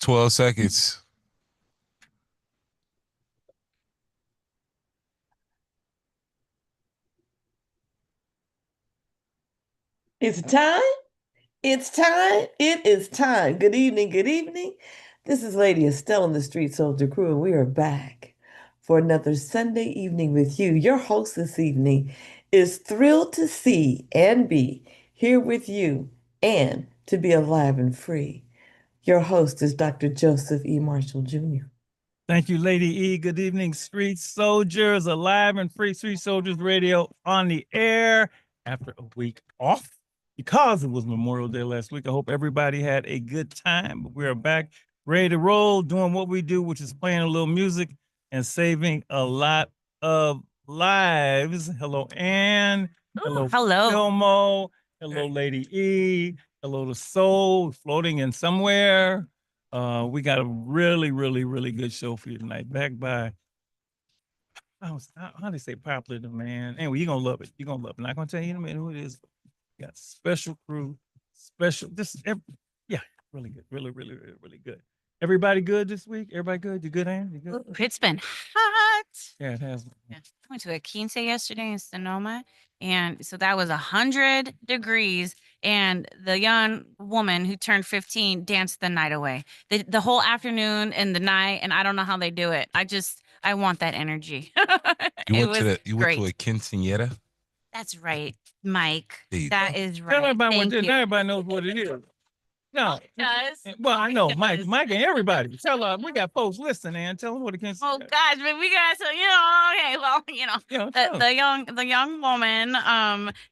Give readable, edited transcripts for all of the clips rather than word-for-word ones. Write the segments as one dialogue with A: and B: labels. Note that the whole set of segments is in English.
A: 12 seconds.
B: It's time. It's time. It is time. Good evening. Good evening. This is Lady Estelle in the Street Soldier Crew, and we are back for another Sunday evening with you. Your host this evening is thrilled to see and be here with you and to be alive and free. Your host is Dr. Joseph E. Marshall Jr.
C: Thank you, Lady E. Good evening, Street Soldiers, alive and free. Street Soldiers Radio on the air after a week off because it was Memorial Day last week. I hope everybody had a good time. But we are back, ready to roll, doing what we do, which is playing a little music and saving a lot of lives. Hello, Ann. Hello,
D: Hello.
C: Filmo. Hello, Lady E. Hello to Soul, floating in somewhere. We got a really, really, really good show for you tonight. Backed by, how do they say popular demand? Anyway, you're gonna love it. You're gonna love it. I'm not gonna tell you in a minute who it is. We got special crew, yeah, really good, really, really, really, really good. Everybody good this week? Everybody good? You good, Ann? You good?
D: Ooh, it's been hot.
C: Yeah, it has.
D: Yeah. I went to a quince yesterday in Sonoma, and so that was 100 degrees. And the young woman who turned 15 danced the night away. The whole afternoon and the night, and I don't know how they do it. I want that energy.
A: You
D: It
A: went to
D: was
A: you went to
D: great.
A: a quinceañera?
D: That's right, Mike.
A: There you
D: That
A: go.
D: is
C: Tell
D: right.
C: everybody what
D: Thank
C: it is.
D: you.
C: Everybody knows what it is. No.
D: Does.
C: Well, I know, Mike,
D: Does.
C: Mike, and everybody. Tell we got folks listening, and tell them what it can.
D: Oh gosh, but we got so okay, well,
C: Yeah,
D: the young woman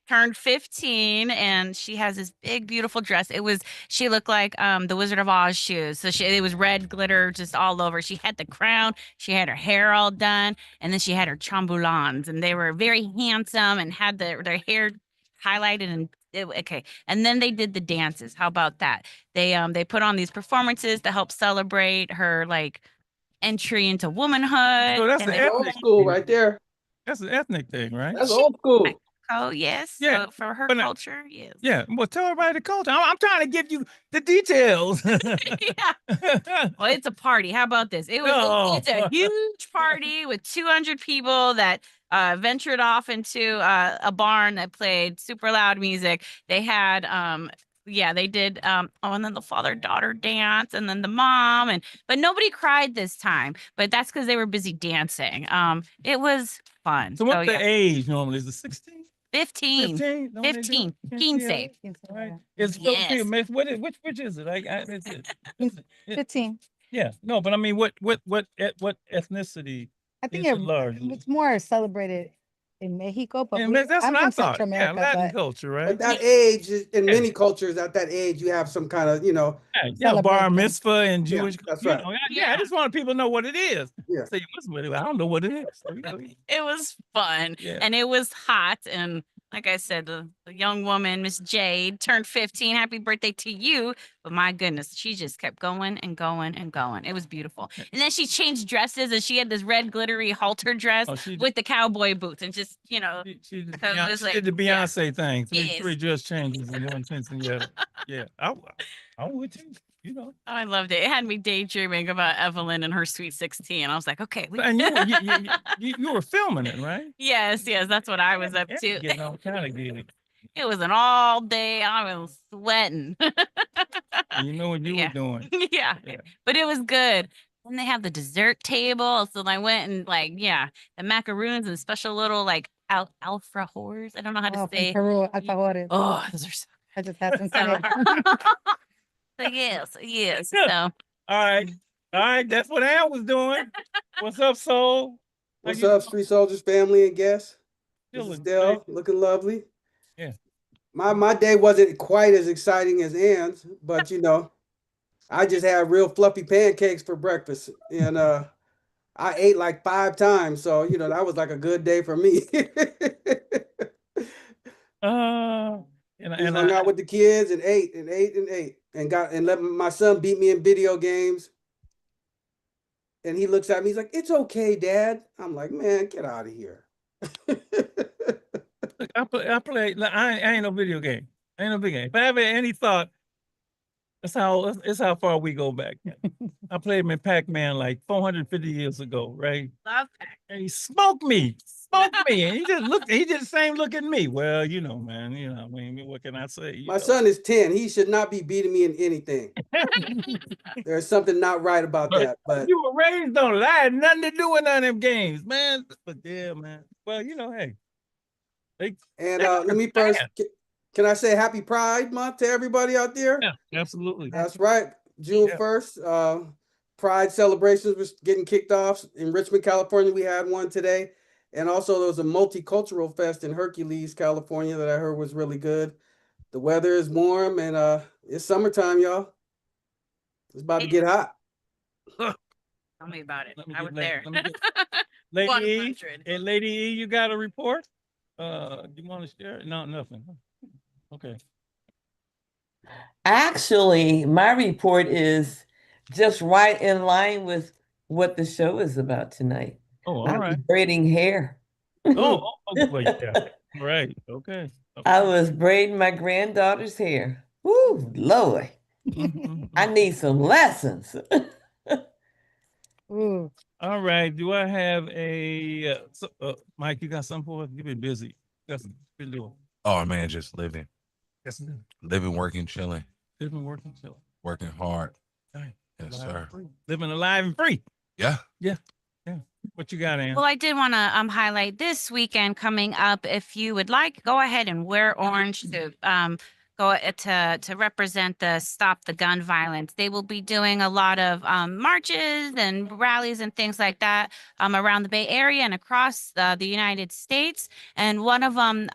D: turned 15 and she has this big beautiful dress. She looked like the Wizard of Oz shoes. So it was red glitter just all over. She had the crown, she had her hair all done, and then she had her chambulans and they were very handsome and had their hair highlighted okay. And then they did the dances. How about that? They put on these performances to help celebrate her like entry into womanhood.
C: So that's
D: And
C: the
D: they
C: ethnic.
E: School right there.
C: That's an ethnic thing, right?
E: That's
D: she,
E: old school.
D: oh yes,
C: Yeah,
D: so for her
C: but
D: culture, yes.
C: yeah. Well, tell everybody the culture. I'm trying to give you the details.
D: Yeah. Well, it's a party. How about this?
C: Oh.
D: It's a huge party with 200 people that ventured off into a barn that played super loud music. They had yeah, they did oh, and then the father daughter dance and then the mom, and but nobody cried this time. But that's because they were busy dancing. It was fun.
C: So
D: So
C: what's the
D: yeah,
C: age normally? Is it 16?
D: 15.
C: 15?
D: 15.
C: Quince.
D: 15.
C: Right. It's
D: Yes.
C: Miss. Which is it? It's
F: 15.
C: yeah. No, but I mean, what ethnicity
F: I think
C: is it largely?
F: it's more celebrated in Mexico, but
C: And that's
F: I'm
C: what I
F: from
C: thought.
F: Central
C: Yeah,
F: America,
C: Latin
F: but
C: culture, right?
E: At that age, in
C: Yeah.
E: many cultures, at that age, you have some kind of,
C: Yeah, bar
F: celebration.
C: mitzvah and
E: yeah,
C: Jewish,
E: that's
C: you
E: right.
C: know. Yeah, I just want people to know what it is.
E: Yeah.
C: Say, I don't know what it is. So,
D: It was fun
C: yeah.
D: and it was hot. And like I said, the young woman, Miss Jade, turned 15. Happy birthday to you. But my goodness, she just kept going and going and going. It was beautiful. And then she changed dresses and she had this red glittery halter dress
C: Oh, she
D: with the cowboy boots and just,
C: she did,
D: so it was
C: she did the
D: yeah.
C: Beyonce thing.
D: Yes.
C: Three dress changes in one sense, and yeah, yeah. I would too. You know.
D: I loved it. It had me daydreaming about Evelyn and her sweet 16. I was like, okay.
C: And you were filming it, right?
D: Yes, that's what I was up to.
C: Getting all kind of giddy.
D: It was an all day. I was sweating.
C: And you know what you were doing.
D: Yeah,
C: Yeah.
D: but it was good. Then they have the dessert table. So I went and the macaroons and special little alfajores. I don't know how to
F: from
D: say.
F: Peru, alfajores.
D: Oh, those are so.
F: I just had some
D: So,
F: today.
D: yes.
C: Yeah.
D: So
C: All right. That's what Al was doing. What's up, Soul?
E: What's up, Street Soldiers family and guests? This
C: Feeling
E: is Dell,
C: great.
E: looking lovely.
C: Yeah.
E: My day wasn't quite as exciting as Ann's, but I just had real fluffy pancakes for breakfast, and I ate like 5 times, so that was like a good day for me.
C: Uh, and
E: Just
C: and
E: hung
C: I
E: out with the kids and ate and ate and ate and let my son beat me in video games. And he looks at me, he's like, "It's okay, Dad." I'm like, "Man, get out of here."
C: I play. I ain't no video game. I ain't no big game. If I ever had any thought It's how far we go back. I played him in Pac-Man like 450 years ago, right?
D: Love Pac.
C: And he smoked me, and he just looked. He did the same look at me. Well, you know, man. You know, I mean, what can I say? You
E: My
C: know.
E: son is 10. He should not be beating me in anything. There's something not right about that. But
C: You were raised on it. I had nothing to do with none of them games, man. But yeah, man. Well, you know, hey.
E: let me first. Can I say Happy Pride Month to everybody out there?
C: Yeah, absolutely.
E: That's right. June 1st, Pride celebrations was getting kicked off in Richmond, California. We had one today. And also there was a multicultural fest in Hercules, California that I heard was really good. The weather is warm and it's summertime, y'all. It's about to get hot.
D: Tell me about it. I was there.
C: Lady E,
D: 100.
C: hey, Lady E, you got a report? You want to share? No, nothing. Okay.
B: Actually, my report is just right in line with what the show is about tonight.
C: Oh, all
B: I was
C: right.
B: braiding hair.
C: Oh, well, yeah. Right. Okay.
B: I was braiding my granddaughter's hair. Woo, Lord. I need some lessons.
F: Ooh.
C: All right. Do I have a Mike? You got something for us? You've been busy. That's been doing.
A: Oh man, just living,
C: That's
A: living, working, chilling,
C: living, working, chilling.
A: working hard.
C: Right.
A: Yes,
C: Alive
A: sir.
C: and free. Living alive and free.
A: Yeah.
C: Yeah. What you got, Ann?
D: Well, I did want to highlight this weekend coming up. If you would like, go ahead and wear orange to go to represent the Stop the Gun Violence. They will be doing a lot of marches and rallies and things like that around the Bay Area and across the United States. And one of them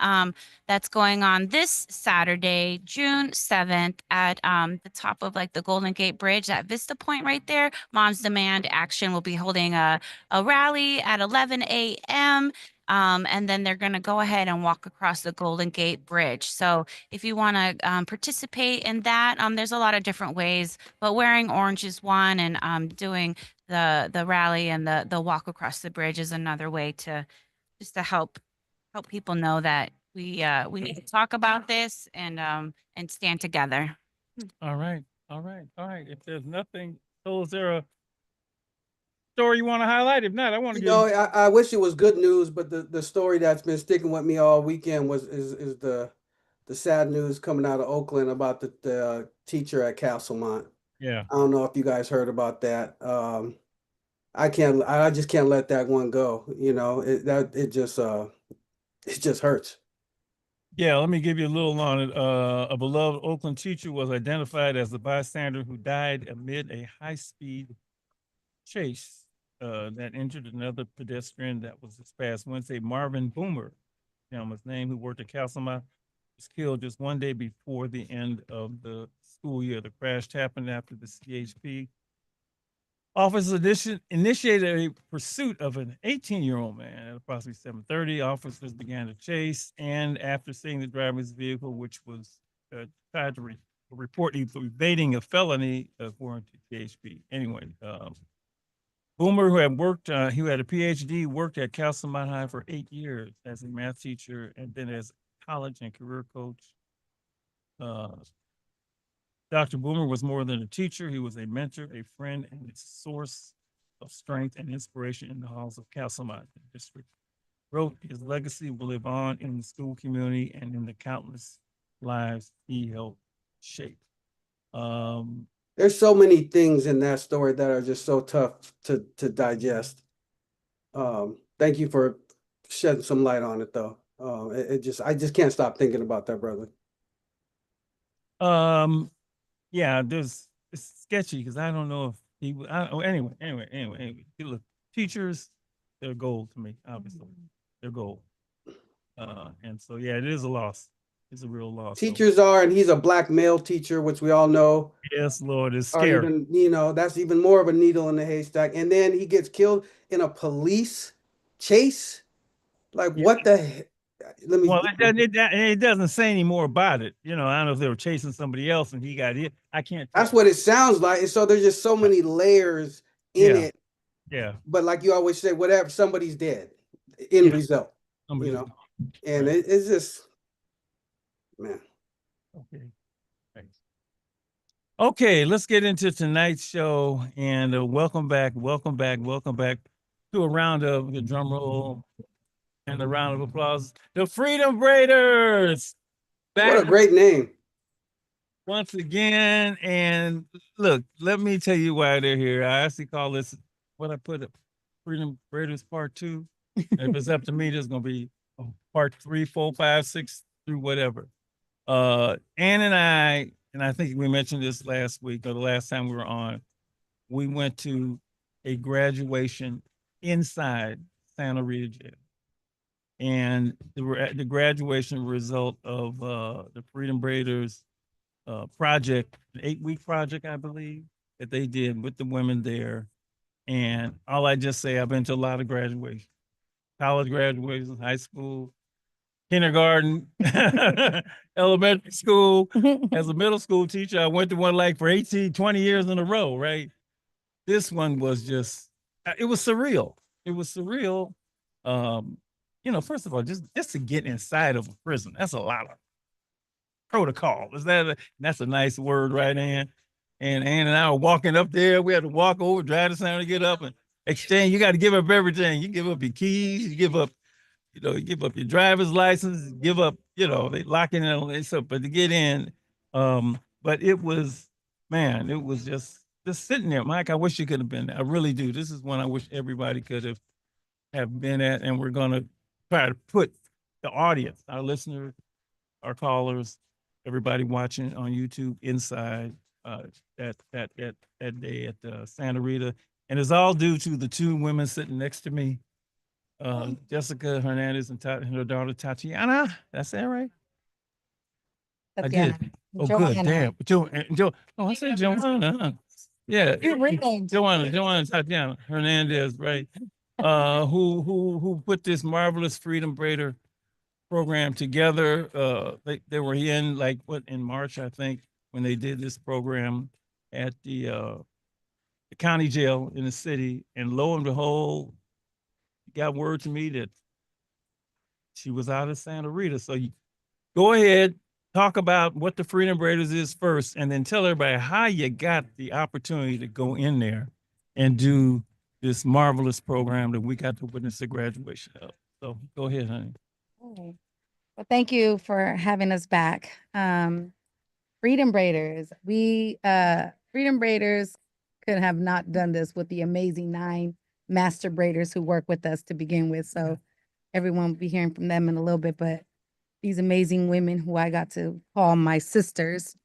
D: that's going on this Saturday, June 7th, at the top of like the Golden Gate Bridge, that Vista Point right there. Moms Demand Action will be holding a rally at 11 a.m. And then they're going to go ahead and walk across the Golden Gate Bridge. So if you want to participate in that, there's a lot of different ways, but wearing orange is one, and doing the rally and the walk across the bridge is another way to just to help people know that we need to talk about this and stand together.
C: All right. All right. All right. If there's nothing, so is there a story you want to highlight? If not, I want to
E: You know, I wish it was good news, but the story that's been sticking with me all weekend is the sad news coming out of Oakland about the teacher at Castlemont.
C: Yeah.
E: I don't know if you guys heard about that. I just can't let that one go. You know, it just hurts.
C: Yeah, let me give you a little on it. A beloved Oakland teacher was identified as the bystander who died amid a high-speed chase that injured another pedestrian. That was this past Wednesday. Marvin Boomer, his name, who worked at Castlemont, was killed just one day before the end of the school year. The crash happened after the CHP officers initiated a pursuit of an 18-year-old man at approximately 7:30. Officers began to chase, and after seeing the driver's vehicle, which was tried to report evading a felony, according to THP. Anyway, Boomer, who had worked, he had a PhD, worked at Castlemont High for 8 years as a math teacher and then as college and career coach. Dr. Boomer was more than a teacher. He was a mentor, a friend, and a source of strength and inspiration in the halls of Castlemont District. Wrote his legacy will live on in the school community and in the countless lives he helped shape.
E: There's so many things in that story that are just so tough to digest. Thank you for shedding some light on it, though. I just can't stop thinking about that brother.
C: Yeah, it's sketchy because I don't know if he. Anyway. Look, teachers, they're gold to me. Obviously, they're gold. And so yeah, it is a loss. It's a real loss.
E: Teachers are, and he's a black male teacher, which we all know.
C: Yes, Lord, it's scary.
E: Even, that's even more of a needle in the haystack. And then he gets killed in a police chase. Like, what the heck?
C: It doesn't say any more about it. I don't know if they were chasing somebody else and he got hit. I can't.
E: That's what it sounds like. And so there's just so many layers in it.
C: Yeah.
E: But like you always say, whatever, somebody's dead. In result, and it's just, man.
C: Okay. Thanks. Okay, let's get into tonight's show and welcome back to a round of the drum roll and a round of applause. The Freedom Braiders
E: What a
C: back
E: great name.
C: once again. And look, let me tell you why they're here. I actually call this what I put it, Freedom Braiders Part 2. If it's up to me, there's gonna be part 3, 4, 5, 6 through whatever. Ann and I think we mentioned this last week or the last time we were on, we went to a graduation inside Santa Rita Jail. And the graduation result of the Freedom Braiders project, an 8-week project, I believe, that they did with the women there. And all I just say, I've been to a lot of graduations, college graduations, high school, kindergarten, elementary school. As a middle school teacher, I went to one like for 18, 20 years in a row, right? This one was just, it was surreal. It was surreal. First of all, just to get inside of a prison, that's a lot of protocol. That's a nice word, right, Ann? And Ann and I were walking up there. We had to walk over, drive to town to get up and exchange. You got to give up everything. You give up your keys, you give up your driver's license, give up, they lock in and so, but to get in, but it was, man, it was just sitting there. Mike, I wish you could have been there. I really do. This is one I wish everybody could have been at. And we're going to try to put the audience, our listeners, our callers, everybody watching on YouTube inside that day at Santa Rita. And it's all due to the two women sitting next to me. Jessica Hernandez and her daughter Tatiana. Did I say it right? I did. Oh, good. Damn. Oh, I said Joanna. Yeah. Joanna Tatiana Hernandez, right? Who put this marvelous Freedom Braider program together. They were in in March, I think, when they did this program at the county jail in the city, and lo and behold, got word to me that she was out of Santa Rita. So you go ahead, talk about what the Freedom Braiders is first, and then tell everybody how you got the opportunity to go in there and do this marvelous program that we got to witness the graduation of. So go ahead, honey.
F: Well, thank you for having us back. Freedom Braiders. Freedom Braiders could have not done this with the amazing 9 master braiders who work with us to begin with. So everyone will be hearing from them in a little bit, but these amazing women who I got to call my sisters.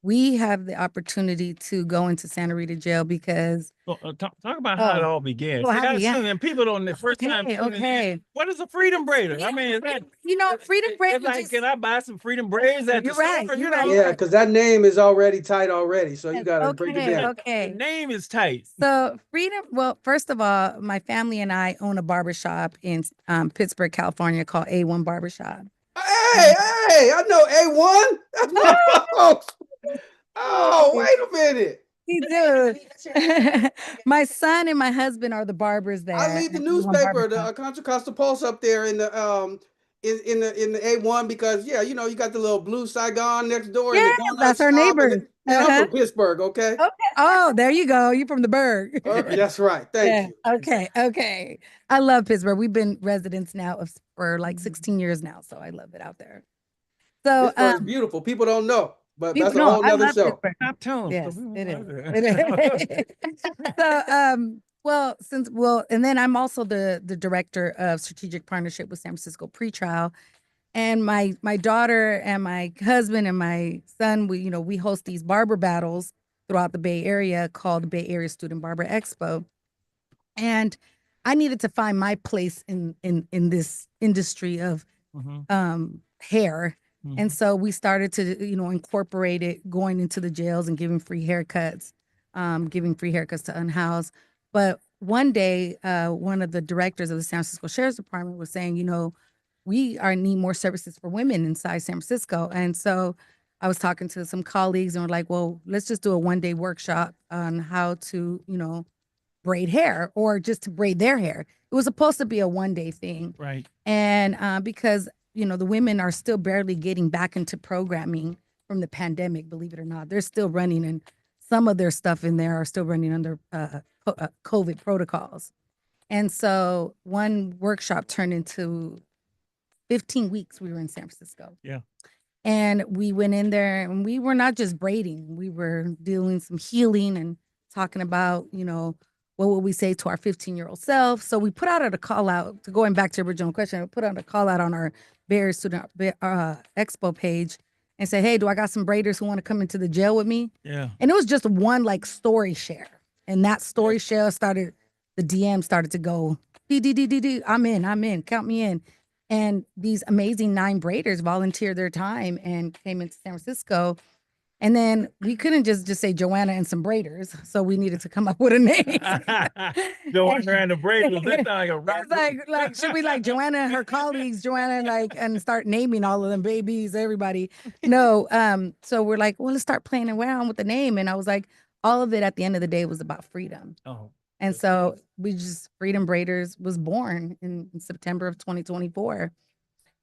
F: We have the opportunity to go into Santa Rita jail because
C: talk about how it all began. And people don't the first time.
F: Okay.
C: What is a Freedom Braider? I mean, is that
F: Freedom Braider?
C: Like, can I buy some Freedom Braids at the store?
F: You're right.
E: Yeah, because that name is already tight already. So you got to break it down.
F: Okay.
C: The name is tight.
F: So Freedom, well, first of all, my family and I own a barbershop in Pittsburgh, California called A1 Barbershop.
E: Hey, I know A1. Oh, wait a minute.
F: He do. My son and my husband are the barbers there.
E: I leave the newspaper, the Contra Costa Pulse up there in the in the A1 because you got the little blue Saigon next door.
F: Yeah,
E: and
F: that's our neighbors.
E: And I'm from Pittsburgh, okay?
F: Okay. Oh, there you go. You're from the Burgh.
E: That's right. Thank you.
F: Okay. I love Pittsburgh. We've been residents now for like 16 years now, so I love it out there. So
E: Pittsburgh's beautiful. People don't know. But that's a whole nother show.
C: Top tone.
F: Yes, it is. So, and then I'm also the director of strategic partnership with San Francisco Pretrial, and my daughter and my husband and my son, we host these barber battles throughout the Bay Area called the Bay Area Student Barber Expo, and I needed to find my place in this industry of hair. And so we started to, incorporate it going into the jails and giving free haircuts to unhoused. But one day, one of the directors of the San Francisco Sheriff's Department was saying, we need more services for women inside San Francisco. And so I was talking to some colleagues and we're like, well, let's just do a 1-day workshop on how to, braid hair or just to braid their hair. It was supposed to be a 1-day thing.
C: Right.
F: And because the women are still barely getting back into programming from the pandemic, believe it or not. They're still running, and some of their stuff in there are still running under COVID protocols. And so one workshop turned into 15 weeks we were in San Francisco.
C: Yeah.
F: And we went in there and we were not just braiding, we were doing some healing and talking about, you know, what would we say to our 15-year-old self? So we put out a call out, to going back to your original question, we put out a call out on our Braiders Student Expo page and say, hey, do I got some braiders who want to come into the jail with me?
C: Yeah.
F: And it was just one like story share. And that story share started, the DM started to go, I'm in, count me in. And these amazing 9 braiders volunteered their time and came into San Francisco. And then we couldn't just say Joanna and some braiders. So we needed to come up with a name.
C: Joanna and the Braiders. That sounds like a rock.
F: It's like should we like Joanna and her colleagues, Joanna and start naming all of them, babies, everybody. No, so we're like, well, let's start playing around with the name. And I was like, all of it at the end of the day was about freedom.
C: Oh.
F: And so we just Freedom Braiders was born in September of 2024.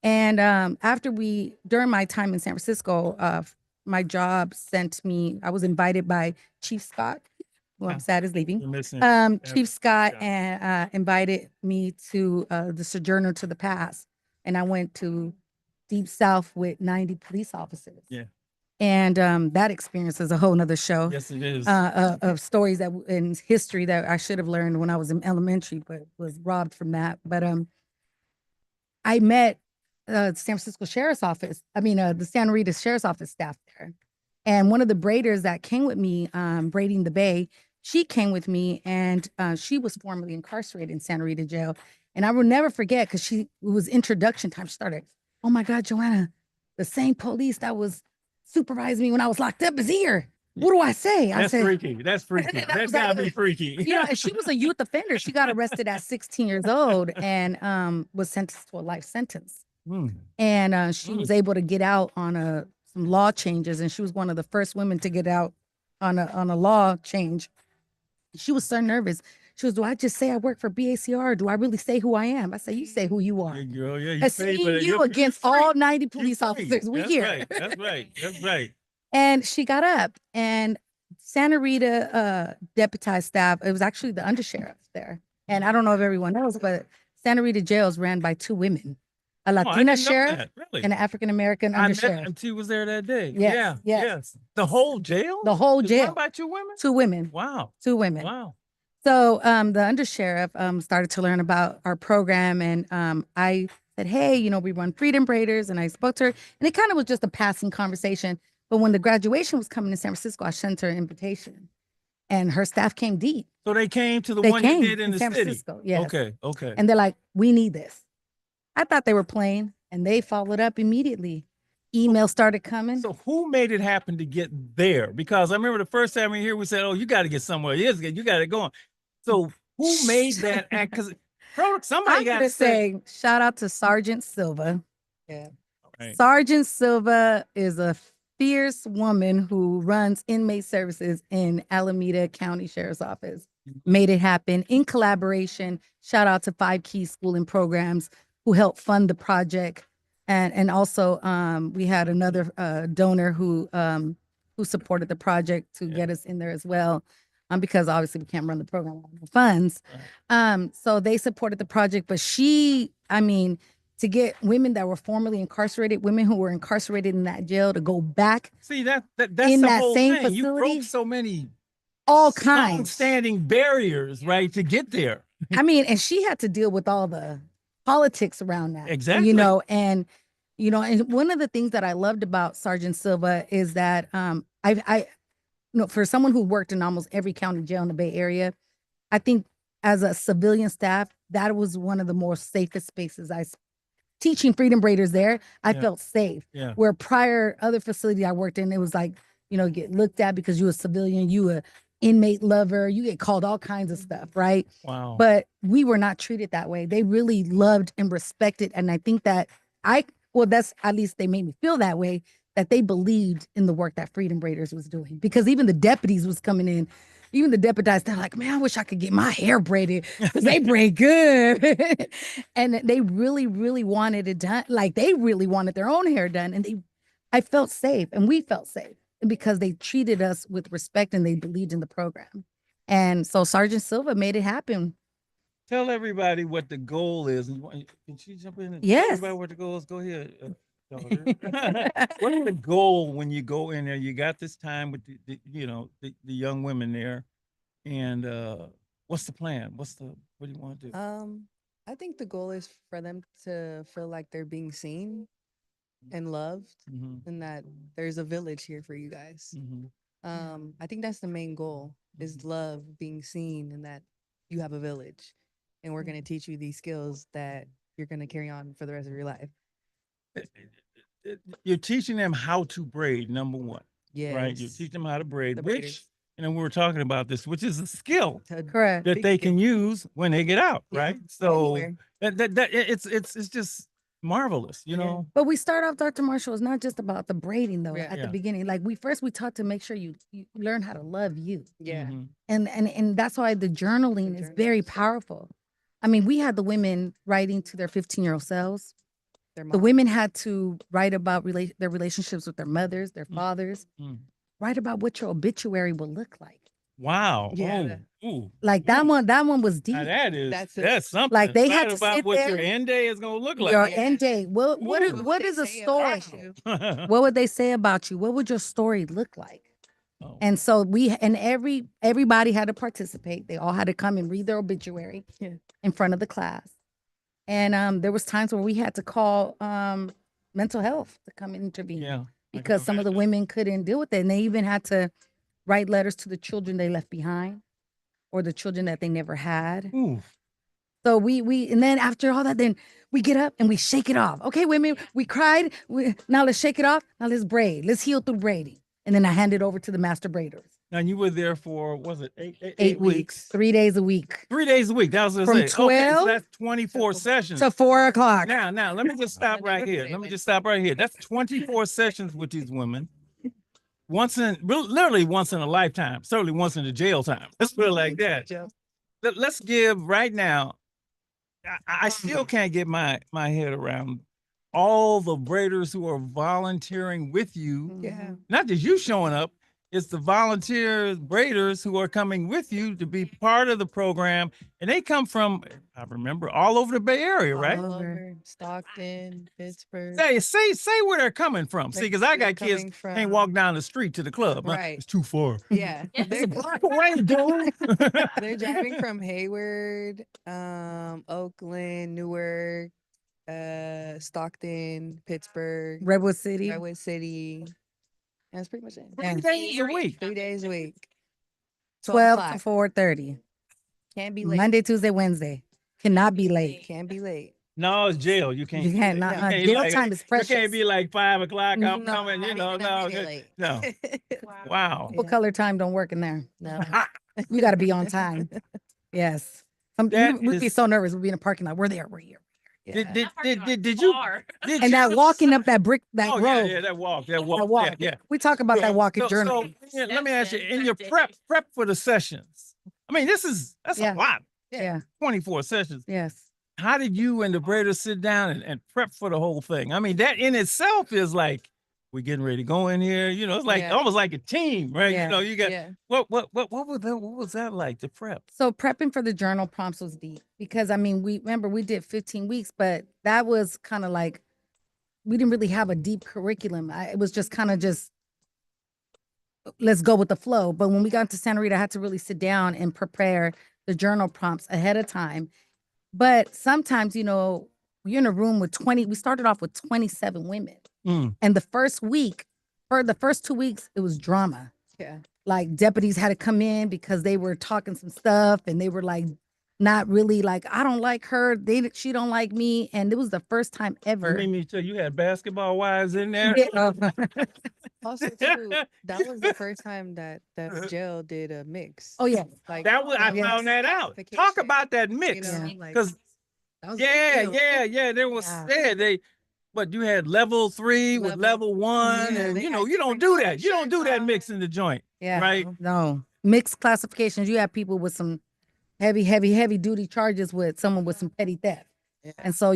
F: And after during my time in San Francisco, my job sent me, I was invited by Chief Scott, who I'm sad is leaving. Chief Scott invited me to the Sojourner to the Past. And I went to Deep South with 90 police officers.
C: Yeah.
F: And that experience is a whole nother show.
C: Yes, it is.
F: Of stories that in history that I should have learned when I was in elementary, but was robbed from that. But I met San Francisco Sheriff's Office. The Santa Rita Sheriff's Office staff there. And one of the braiders that came with me, braiding the Bay, she came with me, and she was formerly incarcerated in Santa Rita jail. And I will never forget, because it was introduction time. She started, oh my God, Joanna, the same police that was supervising me when I was locked up is here. What do I say?
C: That's freaky. That's freaky. That's gotta be freaky.
F: You know, and she was a youth offender. She got arrested at 16 years old and was sentenced to a life sentence. And she was able to get out on some law changes, and she was one of the first women to get out on a law change. She was so nervous. She was, do I just say I work for BACR? Do I really say who I am? I say, you say who you are.
C: Yeah, girl, yeah,
F: And seeing you against all 90 police officers. We here.
C: Right. That's right. That's right.
F: And she got up, and Santa Rita deputized staff, it was actually the undersheriff there. And I don't know if everyone knows, but Santa Rita jail is ran by 2 women. A Latina sheriff and an African-American undersheriff.
C: And she was there that day.
F: Yes,
C: yes. The whole jail?
F: The whole jail.
C: Run by 2 women?
F: 2 women.
C: Wow.
F: 2 women.
C: Wow.
F: So the undersheriff started to learn about our program, and I said, hey, you know, we run Freedom Braiders, and I spoke to her, and it kind of was just a passing conversation. But when the graduation was coming to San Francisco, I sent her an invitation, and her staff came deep.
C: So they came to the one you did in the
F: San
C: city?
F: Francisco, yes.
C: Okay.
F: And they're like, we need this. I thought they were playing, and they followed up immediately. Emails started coming.
C: So who made it happen to get there? Because I remember the first time we were here, we said, oh, you got to get somewhere. Yes, you got it going. So who made that act? Because somebody got to
F: say, shout out to Sergeant Silva. Yeah.
C: Right.
F: Sergeant Silva is a fierce woman who runs inmate services in Alameda County Sheriff's Office. Made it happen in collaboration. Shout out to 5 Key School and Programs who helped fund the project. And also we had another donor who supported the project to get us in there as well. Because obviously we can't run the program on the funds. So they supported the project, but to get women that were formerly incarcerated, women who were incarcerated in that jail to go back.
C: See, that's
F: in
C: the
F: that
C: whole
F: same
C: thing.
F: facility.
C: You broke so many
F: all kinds
C: standing barriers, right, to get there.
F: And she had to deal with all the politics around that.
C: Exactly.
F: And one of the things that I loved about Sergeant Silva is that for someone who worked in almost every county jail in the Bay Area, I think as a civilian staff, that was one of the more safest spaces. Teaching Freedom Braiders there, I felt safe.
C: Yeah.
F: Where prior other facility I worked in, it was like, get looked at because you a civilian, you a inmate lover, you get called all kinds of stuff, right?
C: Wow.
F: But we were not treated that way. They really loved and respected. And I think that that's at least they made me feel that way, that they believed in the work that Freedom Braiders was doing. Because even the deputies was coming in, even the deputized, they're like, man, I wish I could get my hair braided because they braid good. And they really, really wanted it done. Like they really wanted their own hair done. And I felt safe, and we felt safe because they treated us with respect and they believed in the program. And so Sergeant Silva made it happen.
C: Tell everybody what the goal is. Can she jump in and tell
F: Yes.
C: everybody what the goal is? Go ahead, daughter. What is the goal when you go in there? You got this time with the young women there, and what's the plan? What do you want to do?
G: I think the goal is for them to feel like they're being seen and loved,
C: Mhm,
G: and that there's a village here for you guys.
C: mhm.
G: I think that's the main goal is love, being seen, and that you have a village, and we're going to teach you these skills that you're going to carry on for the rest of your life.
C: You're teaching them how to braid, number one, right? You
G: Yes.
C: teach them how to braid,
G: The
C: which,
G: braiders.
C: we were talking about this, which is a skill
F: Correct.
C: that
G: Big
C: they
G: skill.
C: can use when they get out,
G: Yeah,
C: right? So
G: anywhere.
C: it's just marvelous, you
G: Yeah.
C: know.
F: But we start off, Dr. Marshall, it's not just about the braiding though.
G: Yeah.
F: At
C: Yeah.
F: the beginning, like we taught to make sure you learn how to love you,
G: Yeah.
C: Mhm.
F: and that's why the journaling is very
G: journals.
F: powerful. I mean, we had the women writing to their 15-year-old selves.
G: Their
F: The
G: mom.
F: women had to write about their relationships with their mothers, their
C: Mm.
F: fathers.
C: Mm.
F: Write about what your obituary will look like.
C: Wow.
G: Yeah.
C: Oh, ooh.
F: Like that one was deep.
C: Now
G: That's
C: that's
G: a-
C: something.
F: Like, they
C: Write
F: had to
C: about
F: sit
C: what
F: there.
C: your end day is gonna look like.
F: Your
G: Yeah.
F: end day. What
C: Ooh.
F: what is a
G: They say
F: story?
G: about you.
F: What would they say about you? What would your story look like?
C: Oh,
F: And so everybody had to participate. They all had to come and read their obituary
G: Yeah.
F: in front of the class. And there was times where we had to call mental health to come and intervene
C: yeah. I can
F: because some of the
C: imagine.
F: women couldn't deal with it. And they even had to write letters to the children they left behind or the children that they never had.
C: Ooh.
F: So and then after all that, then we get up and we shake it off. Okay, women, we cried. Now let's shake it off. Now let's braid. Let's heal through braiding. And then I hand it over to the master braiders.
C: Now you were there for was it
F: 8 weeks, 3 days a week
C: 3 days a week. That was gonna
F: From
C: say. Okay, so
F: 12
C: that's 24 sessions.
F: to 4 o'clock.
C: Now let me just stop right here. Let me just stop right here. That's 24 sessions with these women. Literally once in a lifetime. Certainly once in a jail time. Let's put it like that. Let's give right now. I still can't get my head around all the braiders who are volunteering with you.
G: Yeah.
C: Not just you showing up, it's the volunteer braiders who are coming with you to be part of the program. And they come from, I remember, all over the Bay Area, right?
G: All
F: over.
G: over Stockton, Pittsburgh.
C: Say where they're coming from. See, because I
G: They're
C: got kids
G: coming
C: can't
G: from-
C: walk down the street to the club. Huh?
G: Right.
C: It's too far.
G: Yeah.
C: It's
G: They're,
C: a block away, dude.
G: they're driving from Hayward, Oakland, Newark, Stockton, Pittsburgh,
F: Redwood City.
G: Redwood City. That's pretty much it.
C: 3 days a week.
G: 3 days a week.
F: 12 to
G: o'clock.
F: 4:30.
G: Can't be late.
F: Monday, Tuesday, Wednesday. Cannot be late.
G: Can't be late.
C: No, it's jail. You can't.
F: You can't.
G: no,
F: Not,
G: you
C: can't
F: jail
C: like-
F: time is
C: You
F: precious.
C: can't be like 5 o'clock. I'm
G: No,
C: coming. You
G: not
C: know,
G: even a
C: no,
G: minute late.
C: no. Wow.
F: People color time don't work in there.
G: No.
F: You got to be on time. Yes.
C: That
F: We'd be
C: is-
F: so nervous. We'd be in a parking lot. We're there. We're here.
G: Yeah.
C: Did you? Did
F: And
C: you-
F: that walking up that
C: Oh
F: road.
C: yeah, that walk.
F: That walk.
C: Yeah.
F: We talk about that walking
C: So,
F: journey.
C: yeah, let me ask you, in your prep for the sessions. I mean, that's
F: Yeah.
C: a lot.
F: Yeah.
C: 24 sessions.
F: Yes.
C: How did you and the braiders sit down and prep for the whole thing? I mean, that in itself is like, we're getting ready to go in here. You know, it's like
G: Yeah.
C: almost like a team, right?
F: Yeah.
C: You know, you got
G: Yeah.
C: what was that like to prep?
F: So prepping for the journal prompts was deep because I mean, we did 15 weeks, but that was kind of like we didn't really have a deep curriculum. It was just kind of just let's go with the flow. But when we got to Santa Rita, I had to really sit down and prepare the journal prompts ahead of time. But sometimes, you're in a room with 20. We started off with 27 women,
C: Mm.
F: and the first 2 weeks, it was drama.
G: Yeah.
F: Like deputies had to come in because they were talking some stuff and they were like not really like, I don't like her, she don't like me. And it was the first time
C: You
F: ever.
C: made me tell you had basketball wives in there.
F: Yeah.
G: Also, too, that was the first time that jail did a mix.
F: Oh yeah.
G: Like
C: That was I
G: was
C: found that out. Talk
G: classification,
C: about that
G: You
C: mix.
G: know,
F: Yeah.
G: like
C: 'Cause-
G: that was a big
C: Yeah,
G: deal.
C: There was
F: Yeah.
C: but you had level 3 with level 1,
G: Yeah,
C: and
G: they
C: you
G: had
C: don't
G: different
C: do
G: color
C: that. You don't do
G: shirts
C: that
G: on.
C: mix in the joint,
F: Yeah.
C: right?
F: No. Mixed classifications. You have people with some heavy duty charges with someone with some petty theft.
G: Yeah.
F: And so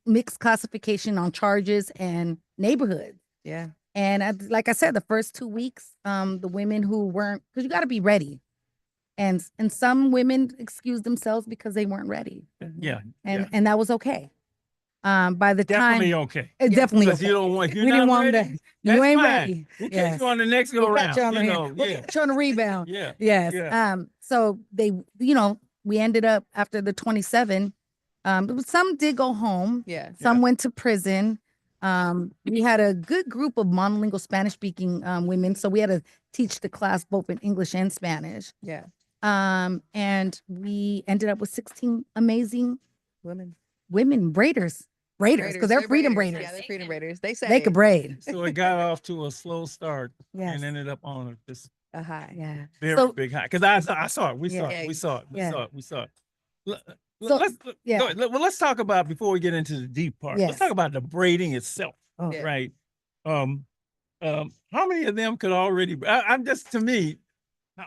F: mixed classification on charges and neighborhoods.
G: Yeah.
F: And like I said, the first 2 weeks, the women who weren't, because you got to be ready. And some women excused themselves because they weren't ready.
C: Yeah.
F: And that was okay. By the
C: Definitely
F: time,
C: okay.
F: it's definitely
C: Because
F: okay.
C: you don't want, if you're
F: We didn't
C: not
F: want
C: ready,
F: them to,
C: that's
F: you ain't
C: fine.
F: ready.
C: We'll catch
F: Yes.
C: you on the next go
F: We'll catch
C: round.
F: you on
C: You
F: the-
C: know,
F: we'll
C: yeah.
F: catch you on the rebound.
C: Yeah.
F: Yes.
C: Yeah.
F: So they, we ended up after the 27. Some did go home.
G: Yeah.
F: Some went to prison. We had a good group of monolingual Spanish speaking women, so we had to teach the class both in English and Spanish.
G: Yeah.
F: And we ended up with 16 amazing
G: Women.
F: braiders, because they're freedom braiders.
G: Yeah, they're freedom braiders. They say
F: They could braid.
C: So it got off to a slow start
F: Yes.
C: and ended up on this
G: a high.
F: Yeah.
C: very
F: So
C: big high. Because I saw it. We saw
G: Yeah.
C: it. We saw it. We
F: Yeah.
C: saw it. We saw it.
F: So,
C: Let's
F: yeah.
C: go ahead. Well, let's talk about, before we get into the deep part.
F: Yes.
C: Let's talk about the braiding itself.
F: Oh.
G: Yeah.
C: Right. How many of them could already? I'm just, to me,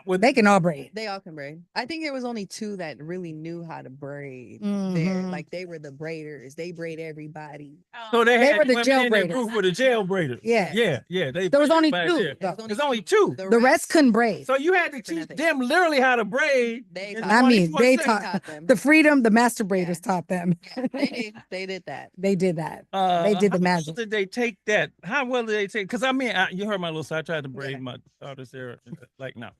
C: with
F: They can all braid.
G: They all can braid. I think there was only 2 that really knew how to braid there.
F: Mhm.
G: Like they were the braiders. They braid everybody.
C: So they
F: They
C: had
F: were the
C: women
F: jail
C: in their
F: braiders.
C: group with the jail braiders.
F: Yeah.
C: Yeah.
F: There was only
C: back
F: 2.
C: there.
F: though.
C: There's only 2.
F: The rest couldn't braid.
C: So you had to teach them literally how to braid.
G: They
C: in
G: taught
F: I mean, they
C: 24/7.
F: taught
G: them.
F: the freedom. The master braiders taught them.
G: Yeah, they did that.
F: They did that. They did the
C: How
F: magic.
C: well did they take that? How well did they take? Because I mean, you heard my little. So I tried to braid
G: Yeah.
C: my daughter's hair. Like no.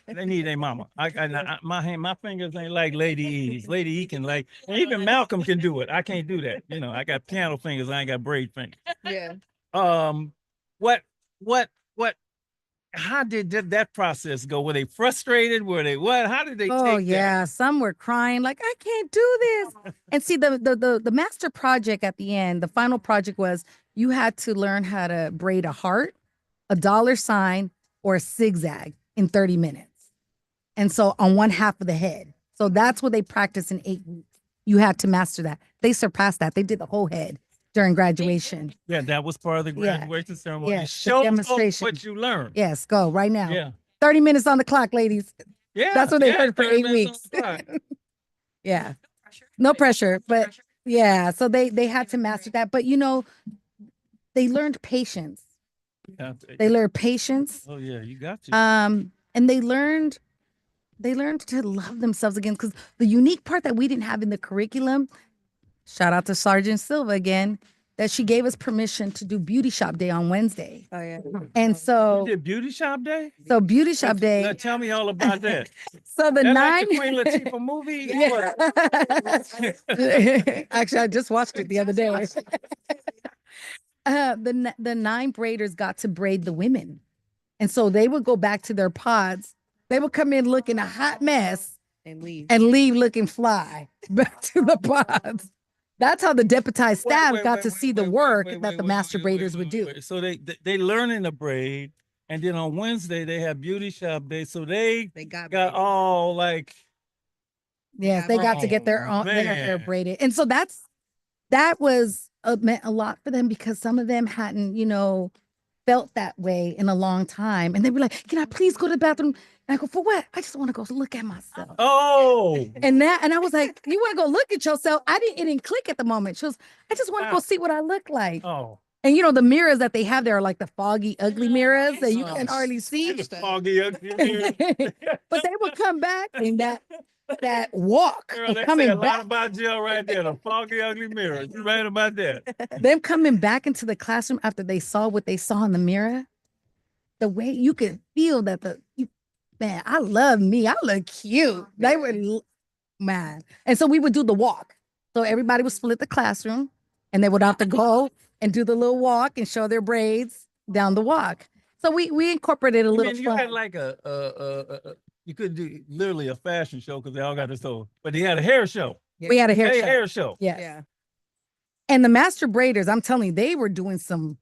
C: They need a mama. My fingers ain't like Lady E's. Lady E can, like, and even Malcolm can do it. I can't do that. I got piano fingers. I ain't got braid fingers.
G: Yeah.
C: What? How did that process go? Were they frustrated? Were they what? How did they
F: Oh
C: take
F: yeah, some were crying like, I can't do this. And see, the master project at the end, the final project was you had to learn how to braid a heart, a dollar sign, or a zigzag in 30 minutes. And so on one half of the head. So that's what they practiced in 8 weeks. You had to master that. They surpassed that. They did the whole head during graduation.
C: Yeah, that was part of the
F: Yeah.
C: graduation ceremony.
F: Yes, the
C: Show
F: demonstration.
C: what you learned.
F: Yes, go right now.
C: Yeah.
F: 30 minutes on the clock, ladies.
C: Yeah.
F: That's what they
C: yeah,
F: heard for
C: 30
F: 8
C: minutes
F: weeks.
C: on the clock.
F: Yeah. No pressure, but yeah. So they had to master that. But they learned patience.
C: Yeah.
F: They learned patience.
C: Oh yeah, you got to.
F: And they learned to love themselves again. Because the unique part that we didn't have in the curriculum, shout out to Sergeant Silva again, that she gave us permission to do beauty shop day on Wednesday.
G: Oh yeah.
F: And
C: You
F: so
C: did beauty shop day?
F: beauty shop
C: Now
F: day.
C: tell me all about that.
F: So the
C: That
F: 9
C: like the Queen Latifah movie?
F: Yeah. Actually, I just watched it the other day. The 9 braiders got to braid the women. And so they would go back to their pods. They would come in looking a hot mess
G: And leave.
F: and leave looking fly back to the pods. That's how the deputized staff got to see the work that the master braiders would do.
C: So they learning to braid, and then on Wednesday they have beauty shop day. So they got all like,
F: Yes, they got to get their hair
C: man.
F: braided. And so that was meant a lot for them because some of them hadn't, felt that way in a long time. And they were like, can I please go to the bathroom? And I go, for what? I just want to go look at myself.
C: Oh.
F: And I was like, you want to go look at yourself? It didn't click at the moment. She was, I just want to go see what I look like.
C: Oh.
F: And the mirrors that they have there are like the foggy, ugly mirrors that you can hardly see.
C: Foggy ugly mirror.
F: But they would come back in that walk.
C: Girl,
F: and
C: they say
F: coming
C: a lot
F: back,
C: about Jill right there. The foggy ugly mirror. You right about that?
F: them coming back into the classroom after they saw what they saw in the mirror, the way you could feel that man, I love me. I look cute. They were, man. And so we would do the walk. So everybody would split the classroom and they would have to go and do the little walk and show their braids down the walk. So we incorporated a little
C: You
F: fun.
C: had like you could do literally a fashion show because they all got this soul, but they had a hair show.
F: We had a hair show.
C: Hair show.
F: Yes.
G: Yeah.
F: And the master braiders, I'm telling you, they were doing some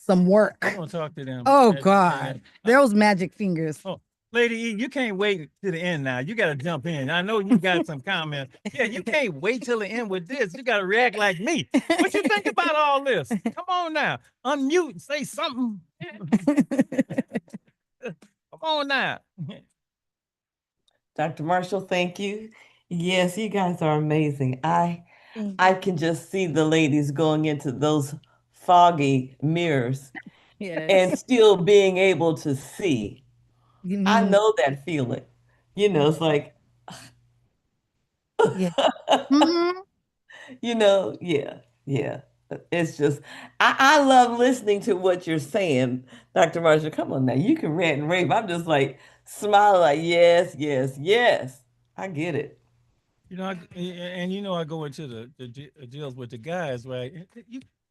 F: work.
C: I'm gonna talk to them.
F: Oh God, those magic fingers.
C: Oh, Lady E, you can't wait to the end now. You got to jump in. I know you got some comments. Yeah, you can't wait till the end with this. You got to react like me. What you think about all this? Come on now. Unmute and say something. Come on now.
B: Dr. Marshall, thank you. Yes, you guys are amazing. I can just see the ladies going into those foggy mirrors
G: Yes.
B: and still being able to see. I
F: Mhm.
B: know that feeling. It's like,
F: Yeah. Mhm.
B: yeah, yeah. It's just, I love listening to what you're saying, Dr. Marshall. Come on now, you can rant and rave. I'm just like smiling, like, yes, yes, yes. I get it.
C: And I go into the deals with the guys, right?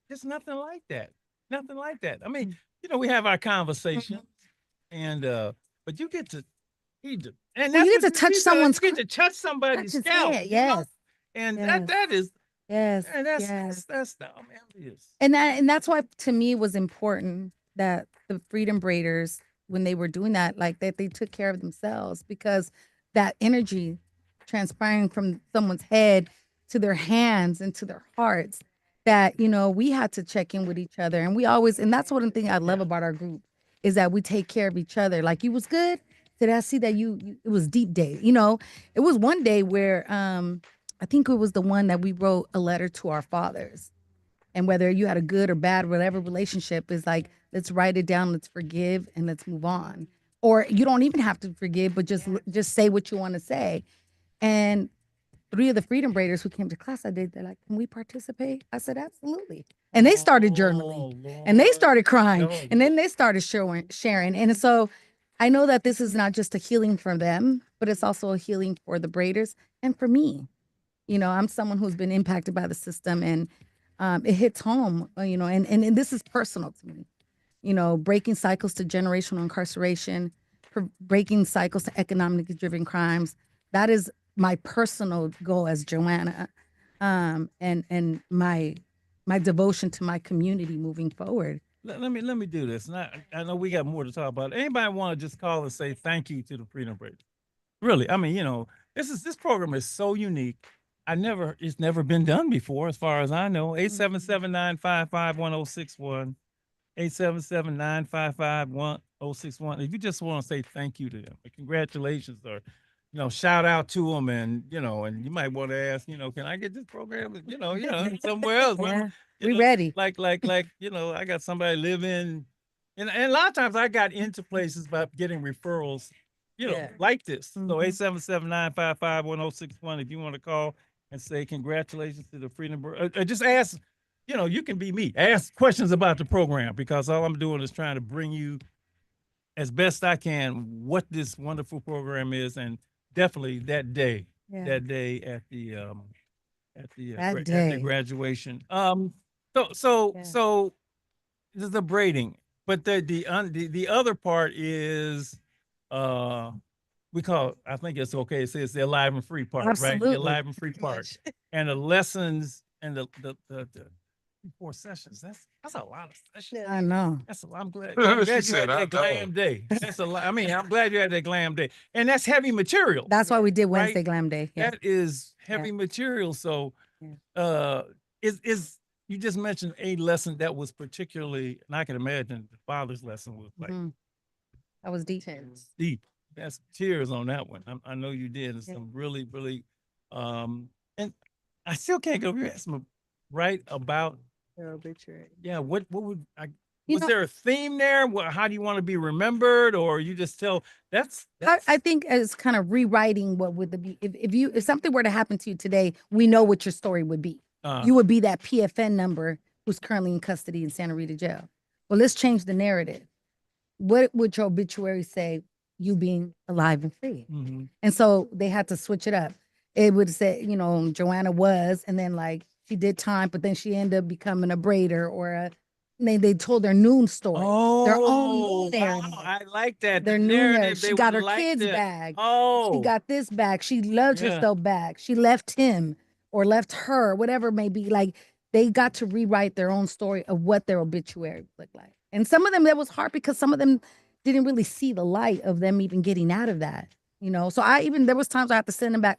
C: It's nothing like that. Nothing like that. I mean, we have our conversation, and but you get to and
F: Well,
C: that's
F: you
C: what
F: get to touch
C: you said.
F: someone's
C: You get to touch
F: touch
C: somebody's
F: his
C: scalp,
F: head. Yes.
C: and
F: Yes.
C: that is,
F: Yes.
C: and
F: Yes.
C: that's I'm envious.
F: And that's why to me it was important that the Freedom Braiders, when they were doing that, like that they took care of themselves, because that energy transpiring from someone's head to their hands and to their hearts, that we had to check in with each other. And we always, and that's one thing I love about our group, is that we take care of each other. Like, you was good. Did I see that it was deep day? It was one day where I think it was the one that we wrote a letter to our fathers. And whether you had a good or bad, whatever relationship, is like, let's write it down, let's forgive, and let's move on. Or you don't even have to forgive, but just say what you want to say. And 3 of the Freedom Braiders who came to class I did, they're like, can we participate? I said, absolutely. And they started journaling, and they started crying, and then they started sharing. And so I know that this is not just a healing for them, but it's also a healing for the Braiders and for me. I'm someone who's been impacted by the system, and it hits home, and this is personal to me. Breaking cycles to generational incarceration, breaking cycles to economically driven crimes. That is my personal goal as Joanna, and my devotion to my community moving forward.
C: Let me do this. And I know we got more to talk about. Anybody want to just call and say thank you to the Freedom Breakers? Really, I mean, this program is so unique. It's never been done before, as far as I know. 877-955-1061. 877-955-1061. If you just want to say thank you to them, congratulations, or shout out to them, and and you might want to ask, can I get this program, somewhere else?
F: Yeah,
C: You
F: we
C: know,
F: ready.
C: like, I got somebody living, and a lot of times I got into places by getting referrals,
F: Yeah.
C: like this. So
F: Mhm.
C: 877-955-1061. If you want to call and say congratulations to the Freedom, just ask. You can be me. Ask questions about the program, because all I'm doing is trying to bring you as best I can what this wonderful program is, and definitely that day,
F: Yeah.
C: that day at the
F: That
C: at the
F: day.
C: graduation.
F: Yeah.
C: So this is the braiding, but the other part is uh we call it, I think it's okay. It says the alive and free part, right? The
F: Absolutely.
C: alive and free part, and the lessons, and the 4 sessions. That's a lot of sessions.
F: I know.
C: That's a lot. I'm glad you had that glam day. That's a lot. I mean, I'm glad you had that glam day, and that's heavy material.
F: That's why we did
C: Right?
F: Wednesday Glam Day. Yeah.
C: That is heavy material. So,
F: Yeah.
C: is you just mentioned a lesson that was particularly, and I can imagine the father's lesson was like
F: Mhm. That was deep.
C: deep. That's tears on that one. I know you did. It's
F: Yeah.
C: some really, really, and I still can't go over here. Some right about
G: Their obituary.
C: yeah. What would I?
F: You
C: Was
F: know-
C: there a theme there? How do you want to be remembered, or you just tell
F: I think it's kind of rewriting what would be if something were to happen to you today, we know what your story would be. You would be that PFN number who's currently in custody in Santa Rita jail. Well, let's change the narrative. What would your obituary say? You being alive and free.
C: Mhm.
F: And so they had to switch it up. It would say, Joanna was, and then like she did time, but then she ended up becoming a braider or they told their noon story. Their own noon narrative.
C: I like that.
F: Their
C: The
F: noon
C: narrative,
F: narrative. She
C: they
F: got
C: would
F: her
C: like
F: kids
C: that.
F: back. She
C: Oh,
F: got this back. She loved
C: Yeah.
F: herself back. She left him or left her, whatever it may be. Like they got to rewrite their own story of what their obituary would look like. And some of them, that was hard because some of them didn't really see the light of them even getting out of that. So there was times I had to send them back.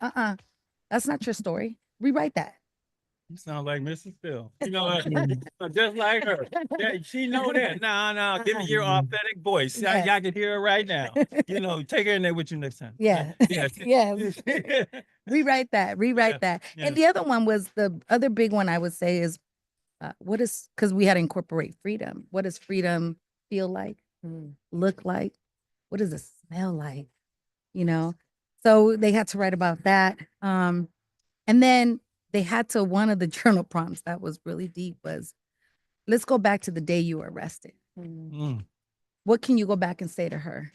F: That's not your story. Rewrite that.
C: you sound like Mrs. Phil. Just like her. Yeah, she know that. No, give me your authentic voice.
F: Yes.
C: Y'all can hear her right now. Take her in there with you next time.
F: Yeah.
C: Yeah.
F: Rewrite that.
C: Yeah,
F: And
C: yeah.
F: the other one was the other big one I would say is what is, because we had to incorporate freedom. What does freedom feel like, look like? What does it smell like? You know? So they had to write about that. And then they had to, one of the journal prompts that was really deep was, let's go back to the day you were arrested. What can you go back and say to her?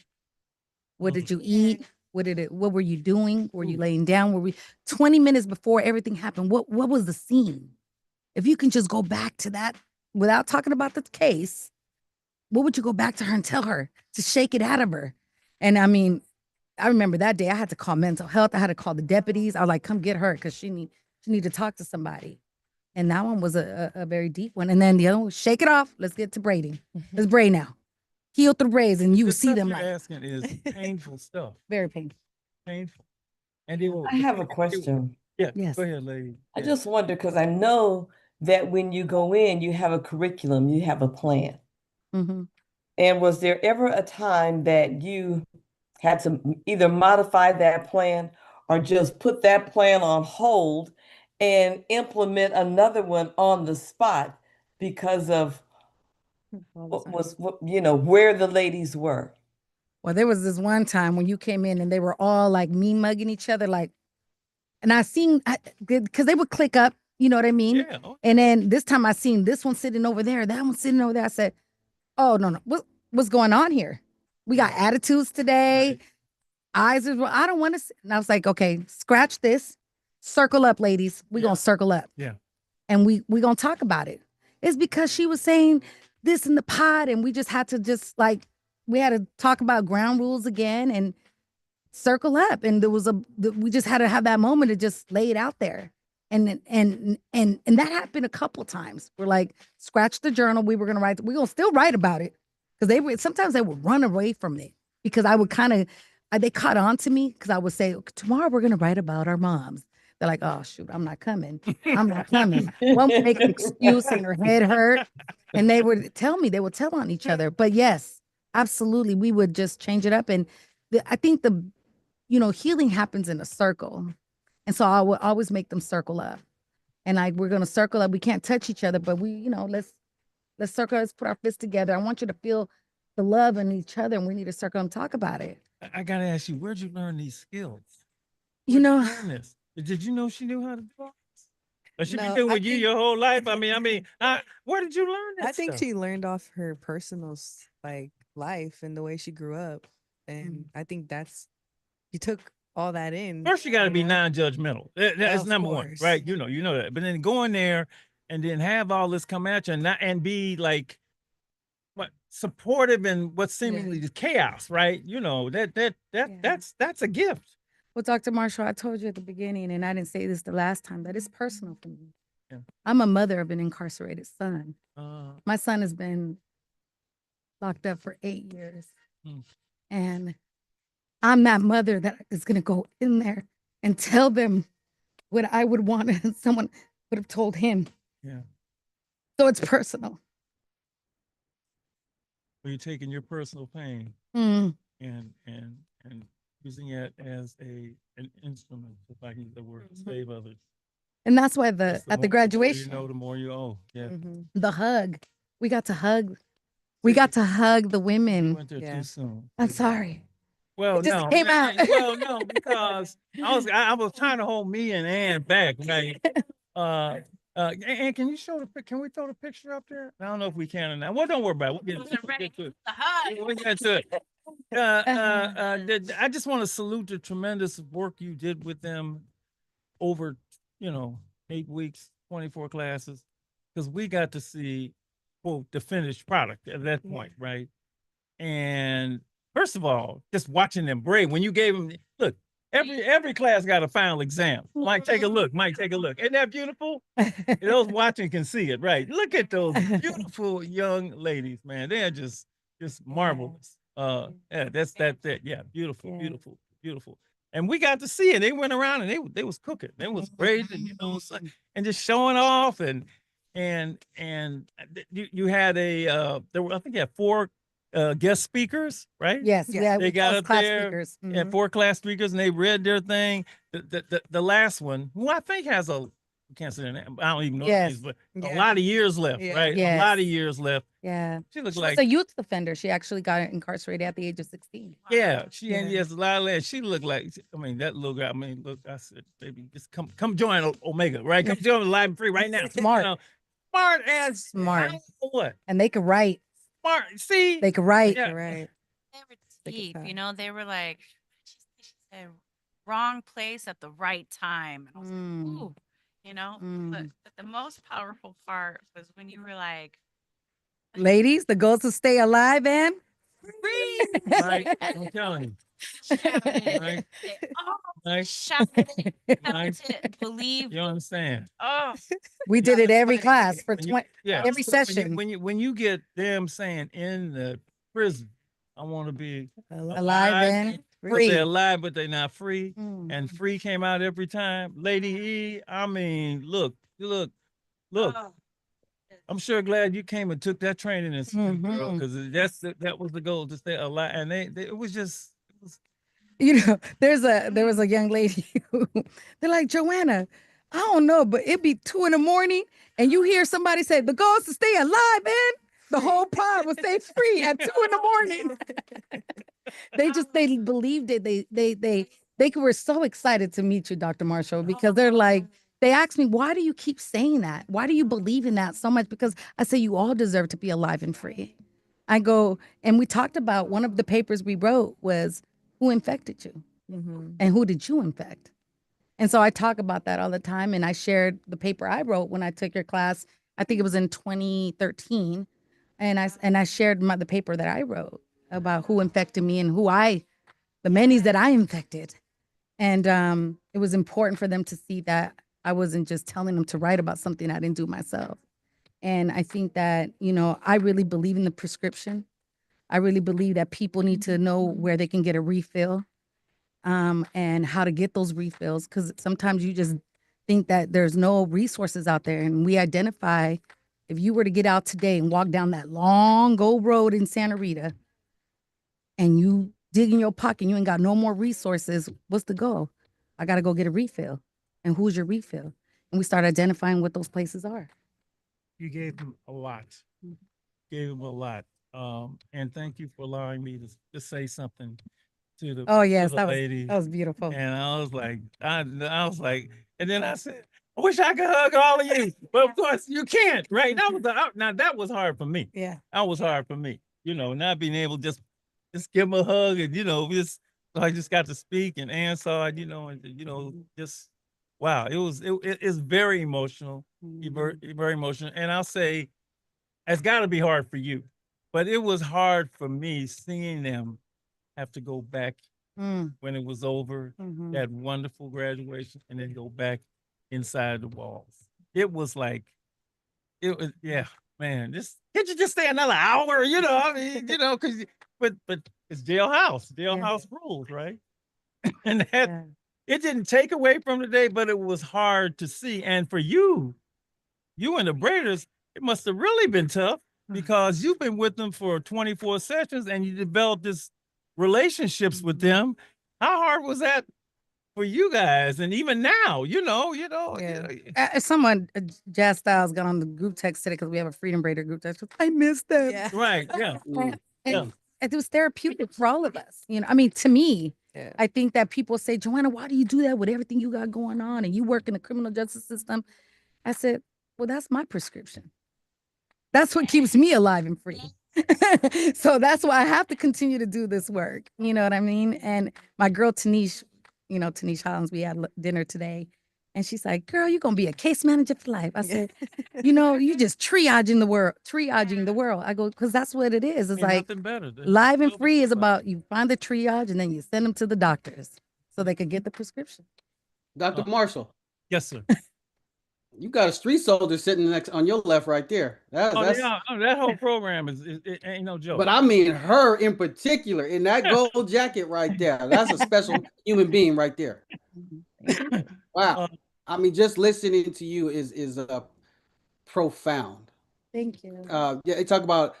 F: What did you eat? What were you doing? Were you laying down? Were we 20 minutes before everything happened? What was the scene? If you can just go back to that without talking about the case, what would you go back to her and tell her to shake it out of her? And I mean, I remember that day I had to call mental health. I had to call the deputies. I was like, come get her because she need to talk to somebody. And that one was a very deep one. And then the other one was shake it off. Let's get to braiding. Let's braid now. Heal through braids, and you will see them
C: You're
F: like
C: asking is painful stuff.
F: very painful.
C: Painful. And they will,
B: I have a question.
C: yeah,
F: Yes.
C: go ahead, lady.
B: I
C: Yeah.
B: just wonder because I know that when you go in, you have a curriculum, you have a plan.
F: Mm-hmm.
B: And was there ever a time that you had to either modify that plan or just put that plan on hold and implement another one on the spot because of where the ladies were?
F: Well, there was this one time when you came in and they were all like mean mugging each other, like, and I seen because they would click up, you know what I mean?
C: Yeah.
F: And then this time I seen this one sitting over there, that one sitting over there. I said, "Oh no, what's going on here? We got attitudes today.
C: Right.
F: Eyes is I don't want to." And I was like, "Okay, scratch this, circle up, ladies. We gonna circle up,
C: Yeah.
F: and we gonna talk about it." It's because she was saying this in the pod, and we just had to we had to talk about ground rules again and circle up. And there was we just had to have that moment to just lay it out there. And that happened a couple times. We're like, scratch the journal. We're gonna still write about it. Because sometimes they would run away from it because I would they caught on to me because I would say, tomorrow we're gonna write about our moms. They're like, oh shoot, I'm not coming. I'm not coming. One would make an excuse and her head hurt. And they would tell on each other. But yes, absolutely. We would just change it up. And I think healing happens in a circle. And so I would always make them circle up. And we're going to circle up. We can't touch each other, but let's circle, let's put our fists together. I want you to feel the love in each other, and we need to circle and talk about it.
C: I got to ask you, where'd you learn these skills?
F: You know,
C: learn this? Did you know she knew how to draw? Or she
G: No,
C: been doing
G: I
C: with you
G: think-
C: your whole life? I mean, where did you learn that
G: I think
C: stuff?
G: she learned off her personal life and the way she grew up, and I think you took all that in.
C: First, you got to be
G: know?
C: non-judgmental. That's
G: Of
C: number one,
G: course.
C: right? You know that. But then go in there and then have all this come at you and be like, supportive in what seemingly is chaos, right? You know that's a gift.
F: well, Dr. Marshall, I told you at the beginning, and I didn't say this the last time, that it's personal for me.
C: Yeah.
F: I'm a mother of an incarcerated son.
C: Uh,
F: My son has been locked up for 8 years. And I'm that mother that is going to go in there and tell them what I would want someone would have told him.
C: Yeah.
F: So it's personal.
C: Where you're taking your personal pain
F: Mm.
C: and using it as an instrument, if I can use the word, to save others.
F: And that's why
C: That's
F: at the
C: more- the
F: graduation,
C: more you know, the more you owe. Yeah.
F: the hug, we got to hug. We got to hug the
C: You
F: women.
C: went there
G: Yeah.
C: too soon.
F: I'm sorry.
C: Well,
F: It just
C: no,
F: came out.
C: well, no, because I was trying to hold me and Ann back, right? And can you can we throw the picture up there? I don't know if we can or not. Well, don't worry about it. We'll get to it.
D: The hug.
C: We'll get to it. I just want to salute the tremendous work you did with them over, 8 weeks, 24 classes, because we got to see, quote, the finished product at that point, right? And first of all, just watching them braid, when you gave them, look, every class got a final exam. Mike, take a look. Mike, take a look. Isn't that beautiful? Those watching can see it, right? Look at those beautiful young ladies, man. They're just marvelous. Yeah, that's that. Yeah, beautiful,
F: Yeah.
C: beautiful, beautiful. And we got to see it. They went around and they was cooking. They was braiding, and just showing off and you had I think you had 4 guest speakers, right?
F: Yes,
G: Yeah.
F: yeah,
C: They
F: we
C: got
F: call us
C: up
F: class
C: there
F: speakers.
C: and 4 class speakers, and they read their thing. The last one, who I think has a I can't say her name. I don't even know
F: Yes.
C: names, but
G: Yeah.
C: a lot of years left,
G: Yeah.
C: right? A lot of
F: Yes.
C: years left.
F: Yeah.
C: She looked
F: She
C: like,
F: was a youth offender. She actually got incarcerated at the age of 16.
C: yeah, she ain't
G: Yeah.
C: yes, a lot of that. She looked like, I mean, that little girl. I mean, look, I said, baby, just come join Omega, right? Come join Live and Free right now.
F: Smart.
C: You know, smart as
F: Smart.
C: I don't know what
F: And they could write.
C: smart. See,
F: They could write.
C: Yeah.
G: Right.
D: They were
G: Take your
D: deep,
G: time.
D: you know. They were like, she said, wrong place at the right time. And I was
F: Mm.
D: like, ooh, you know. But the most powerful part was when you were like,
F: Ladies, the goal is to stay alive and
D: free.
C: right? I'm telling you,
D: Shouted.
C: right?
D: They all
C: Right?
D: shouted it, felt
C: Right?
D: it, believed.
C: You understand?
D: Oh,
F: We did it every class for
C: When you-
F: 20,
C: Yeah,
F: every
C: so
F: session.
C: when you get them saying in the prison, I want to be
F: Alive and
C: but
F: free.
C: they're alive, but they're not free.
F: Mm.
C: And free came out every time. Lady E, I mean, look.
D: oh.
C: I'm sure glad you came and took that training and
F: Mhm.
C: because that was the goal to stay alive. And it was just it was,
F: You know, there was a young lady who they're like, Joanna, I don't know, but it'd be 2 a.m. and you hear somebody say the goal is to stay alive, and the whole pod will stay free at 2 a.m. They believed it. They were so excited to meet you, Dr. Marshall, because they're like, they asked me, why do you keep saying that? Why do you believe in that so much? Because I say you all deserve to be alive and free. I go, and we talked about one of the papers we wrote was who infected you
G: Mhm.
F: and who did you infect? And so I talk about that all the time. And I shared the paper I wrote when I took your class. I think it was in 2013. And I shared the paper that I wrote about who infected me and the many that I infected. And it was important for them to see that I wasn't just telling them to write about something I didn't do myself. And I think that, I really believe in the prescription. I really believe that people need to know where they can get a refill, and how to get those refills. Because sometimes you just think that there's no resources out there. And we identify, if you were to get out today and walk down that long old road in Santa Rita and you dig in your pocket, you ain't got no more resources, what's the goal? I got to go get a refill. And who's your refill? And we start identifying what those places are.
C: you gave them a lot. Gave them a lot. And thank you for allowing me to say something to the
F: Oh, yes,
C: to the
F: that
C: lady.
F: was beautiful.
C: And I was like, and then I said, I wish I could hug all of you, but of course you can't, right? Now that was hard for me.
F: Yeah.
C: That was hard for me. Not being able to just give them a hug and I just got to speak and answer, and just wow, it's very emotional, very emotional. And I'll say, it's got to be hard for you, but it was hard for me seeing them have to go back
F: Mm,
C: when it was over,
F: mhm.
C: that wonderful graduation, and then go back inside the walls. It was like, yeah, man, can't you just stay another hour? I mean, but it's jailhouse
F: Yeah.
C: rules, right? And that,
F: Yeah.
C: it didn't take away from the day, but it was hard to see. And for you and the Braiders, it must have really been tough because you've been with them for 24 sessions and you developed this relationships with them. How hard was that for you guys? And even now,
F: Yeah. Someone, Jazz Styles, got on the group text today because we have a Freedom Braider group text. I missed them.
G: Yeah.
C: right, yeah.
F: And,
C: Yeah.
F: and it was therapeutic for all of us. I mean, to me,
G: Yeah.
F: I think that people say, Joanna, why do you do that with everything you got going on and you work in the criminal justice system? I said, well, that's my prescription. That's what keeps me alive and free. So that's why I have to continue to do this work. You know what I mean? And my girl Tanish, Tanish Hollins, we had dinner today. And she's like, girl, you're going to be a case manager for life. I said, you just triaging the world. I go, because that's what it is. It's
C: Ain't
F: like
C: nothing better than
F: live and
C: helping
F: free is
C: somebody.
F: about you find the triage and then you send them to the doctors so they could get the prescription.
E: Dr. Marshall,
C: Yes, sir.
E: you got a street soldier sitting next on your left right there. That's
C: That whole program it ain't no joke.
E: but I mean her in particular in that gold jacket right there. That's a special human being right there. Wow. I mean, just listening to you is profound.
F: Thank you.
E: Yeah, they talk about,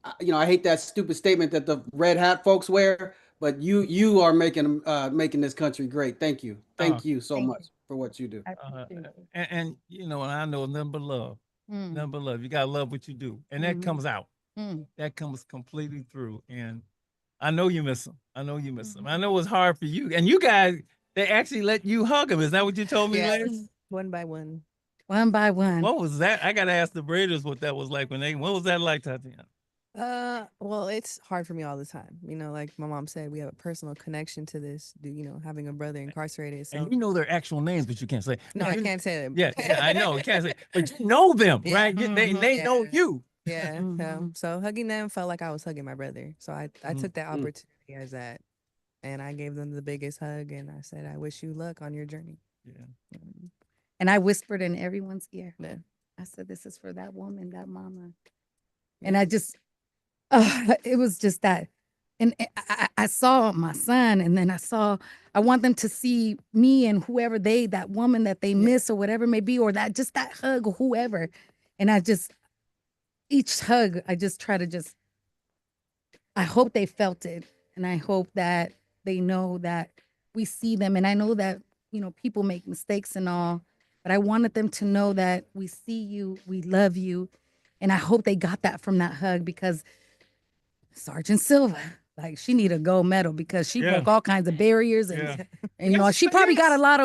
E: I hate that stupid statement that the red hat folks wear, but you are making this country great. Thank you so much. for what you do.
F: I
C: Uh,
F: appreciate it.
C: and and I know nothing but love.
F: Mm,
C: Nothing but love. You gotta love what you do, and that
F: Mhm.
C: comes out.
F: mm.
C: That comes completely through. And I know you miss them. I know you miss them. I
F: Mhm.
C: know it's hard for you. And you guys, they actually let you hug them. Is that what you told me,
G: Yeah.
C: ladies?
G: One by one.
F: One by one.
C: What was that? I gotta ask the Braiders what that was like what was that like, Tatiana?
G: Well, it's hard for me all the time. Like my mom said, we have a personal connection to this, having a brother incarcerated. So
C: And you know their actual names, but you can't say.
G: no, I
C: You-
G: can't say them.
C: Yeah, yeah, I know. You can't say, but you know them,
G: Yeah.
C: right? They know
G: Yeah.
C: you.
G: Yeah.
F: Mhm.
G: So hugging them felt like I was hugging my brother. So I
C: Mhm.
G: took that
E: Mm.
G: opportunity as that. And I gave them the biggest hug and I said, I wish you luck on your journey.
C: Yeah.
G: Mm,
F: And I whispered in everyone's ear.
G: Yeah.
F: I said, "This is for that woman, that mama."
G: Yeah.
F: And I just, it was just that. And I saw my son, and then I want them to see me and whoever that woman that they
G: Yeah.
F: miss or whatever it may be, or that hug, or whoever. And each hug, I just try to I hope they felt it. And I hope that they know that we see them. And I know that, people make mistakes and all, but I wanted them to know that we see you, we love you. And I hope they got that from that hug, because Sergeant Silva, like, she need a gold medal because she
C: Yeah.
F: broke all kinds of barriers. And,
C: Yeah.
F: and she probably got a lot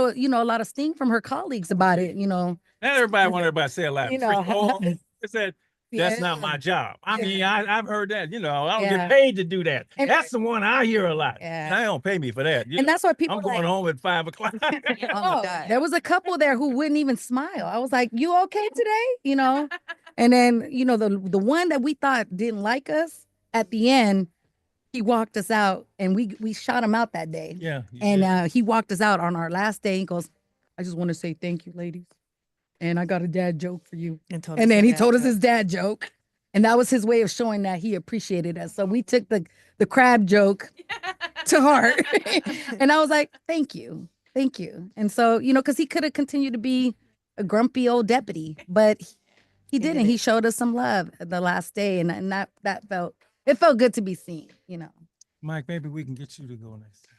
F: of sting from her colleagues about it,
C: Not everybody want everybody to say a lot.
F: You know.
C: It said that's not my job. I mean,
F: Yeah.
C: I've heard that. I don't
F: Yeah.
C: get paid to do that.
F: And-
C: That's the one I hear a lot.
F: Yeah.
C: And they don't pay me for that.
F: And that's why people
C: I'm
F: are like,
C: going home at 5:00.
F: oh,
G: dot.
F: there was a couple there who wouldn't even smile. I was like, "You okay today?" And then, the one that we thought didn't like us, at the end, he walked us out, and we shot him out that day.
C: Yeah. you
F: And
C: did.
F: he walked us out on our last day. He goes, "I just want to say thank you, ladies. And I got a dad joke for you."
G: And,
F: And then he told us his dad joke. And that was his way of showing that he appreciated us. So we took the crab joke to heart. And I was like, "Thank you. Thank you." And so, because he could have continued to be a grumpy old deputy, but he didn't.
G: didn't.
F: He showed us some love the last day. And that felt good to be seen.
C: Mike, maybe we can get you to go next time.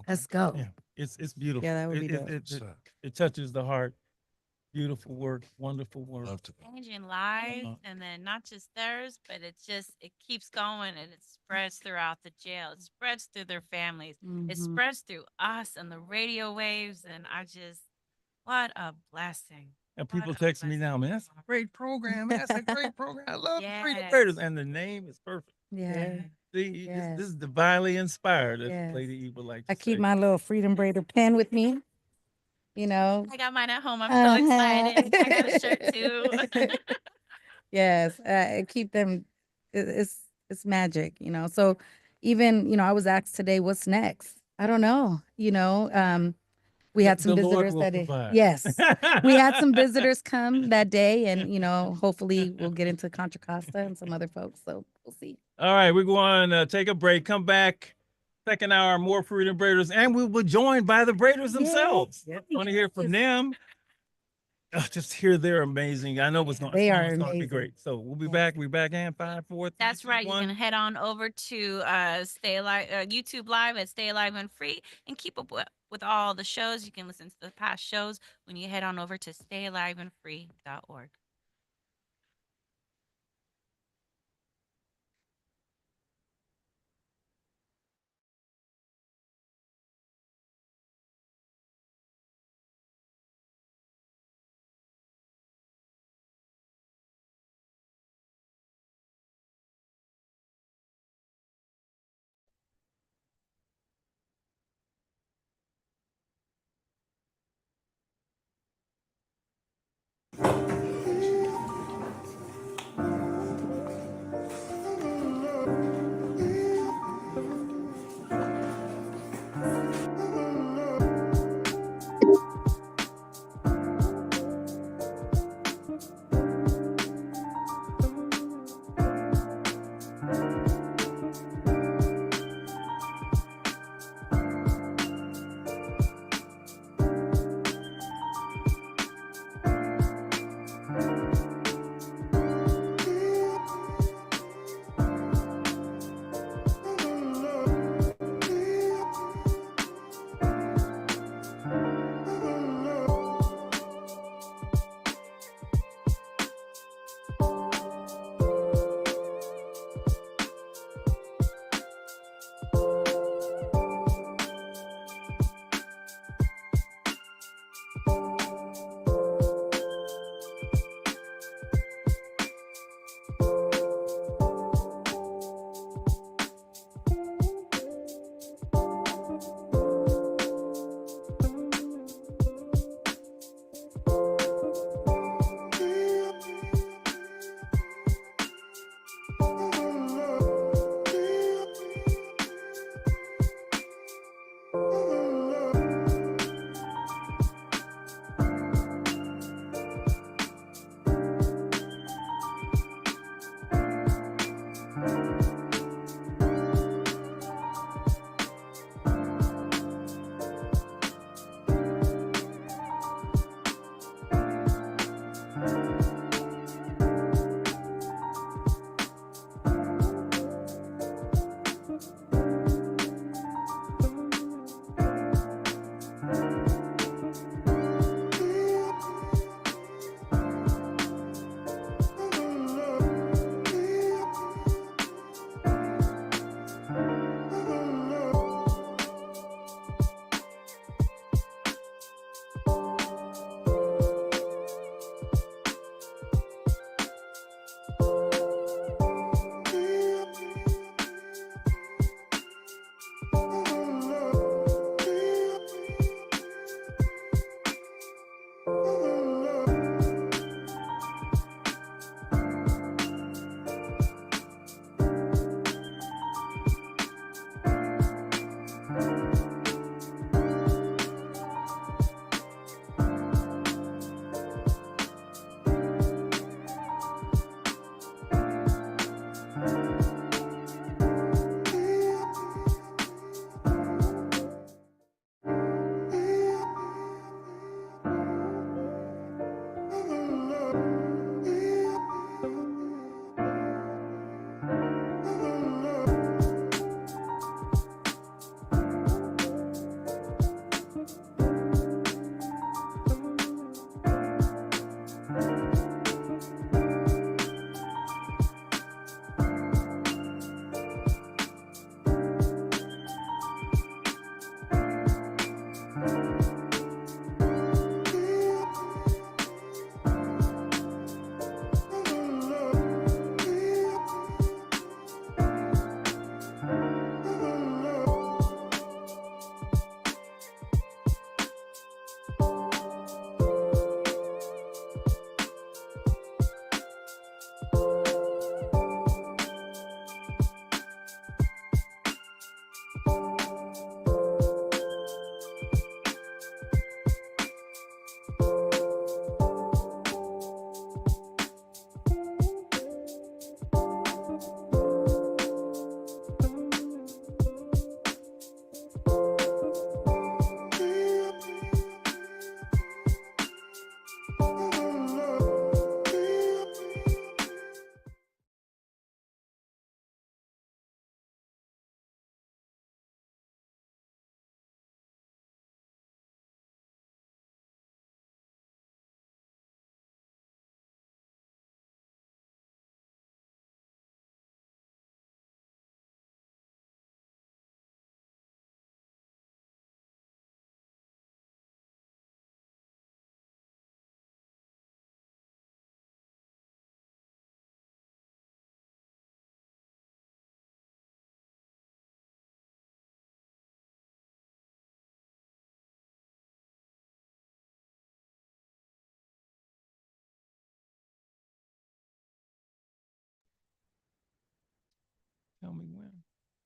F: Let's go.
C: Yeah. It's beautiful.
G: Yeah, that would be
C: It-
G: dope.
C: it-
A: What's
C: it-
A: up?
C: it touches the heart. Beautiful work, wonderful work.
A: Love to.
D: Changing lives,
C: Uh-huh.
D: and then not just theirs, but it keeps going, and it spreads throughout the jail. It spreads through their families. It
F: Mhm.
D: spreads through us and the radio waves, and what a blessing.
C: And
D: What
C: people
D: a
C: text me
D: blessing.
C: now, man, that's a great program. Man, that's a great program. I love the Freedom
D: Yes.
C: Braiders. And the name is perfect.
F: Yeah.
C: See,
F: Yes.
C: this is divinely inspired, as
F: Yes.
C: Lady E would like to
F: I keep
C: say.
F: my little Freedom Braider pen with me.
D: I got mine at home. I'm so excited. I got a shirt too.
F: Yes, I keep them. It's magic. So even, I was asked today, what's next? I don't know. We had some
C: The Lord
F: visitors
C: will
F: that day.
C: provide.
F: Yes, we had some visitors come that day, and hopefully we'll get into Contra Costa and some other folks. So we'll see.
C: All right, we're going to take a break. Come back. Second hour, more Freedom Braiders, and we will be joined by the Braiders themselves.
F: Yay.
C: Want to hear from them? Just hear they're amazing. I know it's going
F: They are
C: to be
F: amazing.
C: great. So we'll be
F: Yeah.
C: back. We're back in 5, 4, 3,
D: That's
C: 2,
D: right. You
C: 1.
D: can head on over to Stay Alive YouTube Live at Stay Alive and Free, and keep up with all the shows. You can listen to the past shows when you head on over to stayaliveandfree.org.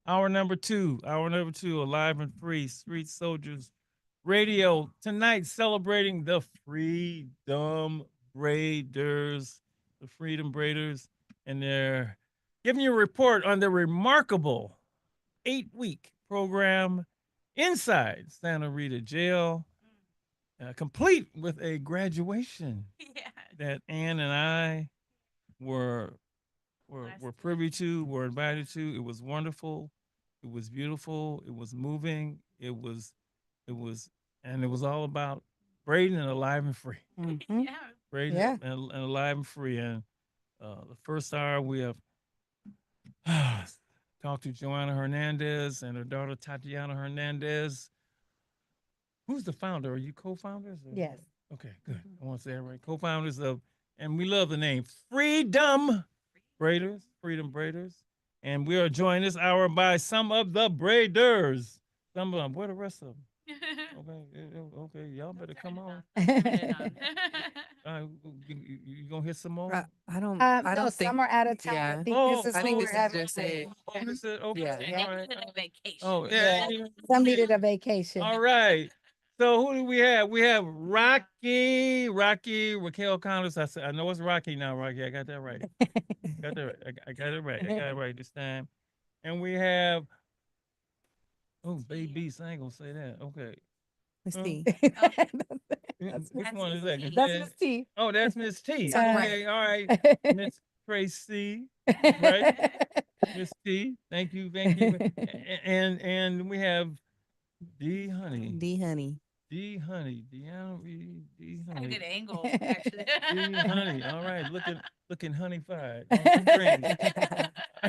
C: Hour number two, alive and free, Street Soldiers Radio. Tonight, celebrating the Freedom Braiders, and they're giving you a report on the remarkable 8-week program inside Santa Rita Jail, complete with a graduation
D: Yeah.
C: that Ann and I were privy to, were invited to. It was wonderful. It was beautiful. It was moving. And it was all about braiding and alive and free.
F: Mhm.
D: Yeah.
C: Braiding
F: Yeah.
C: and alive and free. And the first hour we have talked to Joanna Hernandez and her daughter Tatiana Hernandez. Who's the founder? Are you co-founders?
F: Yes.
C: Okay, good. I want to say it right. Co-founders of, and we love the name Freedom Braiders. And we are joined this hour by some of the Braiders. Some of them. Where the rest of them? Okay, y'all better come on. You gonna hit some more?
G: I don't
F: No,
G: think.
F: some are out of town.
G: Yeah.
F: I think
C: Oh,
F: this is
G: I
F: who
G: think
F: we're
G: this is
F: having.
G: just it.
C: That's it? Okay.
G: Yeah.
C: All right.
D: Vacation.
C: Oh,
F: Yeah.
C: yeah.
F: Some needed a vacation.
C: All right. So who do we have? We have Rocky, Raquel Condos. I know it's Rocky now, Rocky. I got that right. Got that right. I got it right. I got it right this time. And we have, oh, baby, I ain't gonna say that. Okay.
G: Let's
C: Huh?
G: see.
C: Which one is that?
F: That's Miss T.
C: Oh, that's Miss T.
F: Uh,
C: Okay, all right. Miss Tracy, right? Miss T. Thank you. And we have D Honey.
G: D Honey.
C: Deanna Reed, D
D: Got a
C: Honey.
D: good angle, actually.
C: D Honey. All right, looking honeyfied.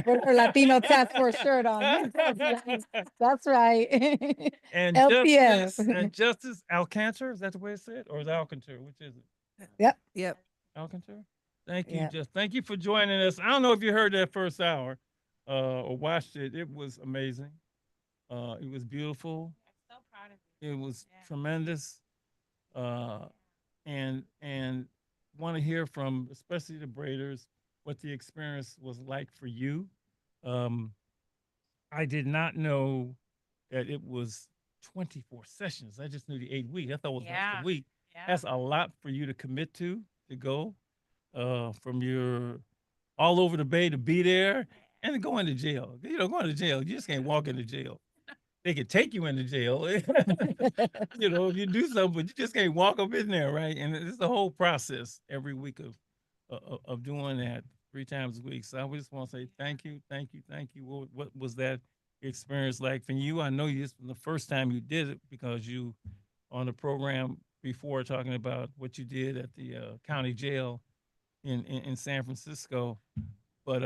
F: With her Latino task force shirt on. That's right.
C: And
F: LPS.
C: Justice Alcantar, is that the way it's said? Or is it Alcantar? Which is it?
G: Yep.
C: Alcantar? Thank you,
F: Yeah.
C: Thank you for joining us. I don't know if you heard that first hour or watched it. It was amazing. It was beautiful.
D: I'm so proud of you.
C: It was
D: Yeah.
C: tremendous. And want to hear from especially the Braiders what the experience was like for you. I did not know that it was 24 sessions. I just knew the 8 week. I thought it was once
D: Yeah.
C: a week.
D: Yeah.
C: That's a lot for you to commit to go from your all over the bay to be there and to go into jail. You know, going to jail, you just can't walk into jail. They could take you into jail, you know, if you do something, but you just can't walk up in there, right? And it's the whole process every week of doing that 3 times a week. So I just want to say thank you. What was that experience like for you? I know this was the first time you did it because you on the program before talking about what you did at the county jail in San Francisco. But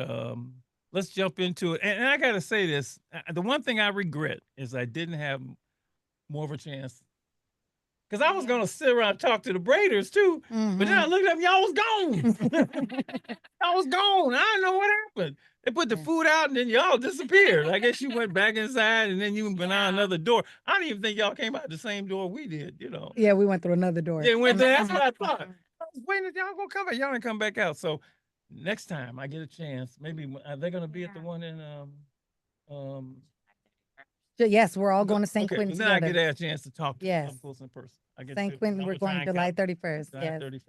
C: let's jump into it. And I got to say this. The one thing I regret is I didn't have more of a chance. Because I was going to sit around and talk to the Braiders too. But then I looked up, y'all was gone. Y'all was gone. I don't know what happened. They put the food out and then y'all disappeared. I guess you went back inside and then you went out another door. I don't even think y'all came out the same door we did, you know.
F: Yeah, we went through another door.
C: Yeah, went there. That's what I thought. I was waiting until y'all gonna come back. Y'all didn't come back out. So next time I get a chance, maybe are they gonna be at the one in
F: Yes, we're all going to San
C: okay,
F: Quentin
C: then I
F: together.
C: get a chance to talk to
F: Yes.
C: them up close in person. I get
F: San
C: to-
F: Quentin,
C: I'm
F: we're
C: gonna try
F: going
C: and
F: July
C: come.
F: 31st.
C: July
F: Yes.
C: 31st.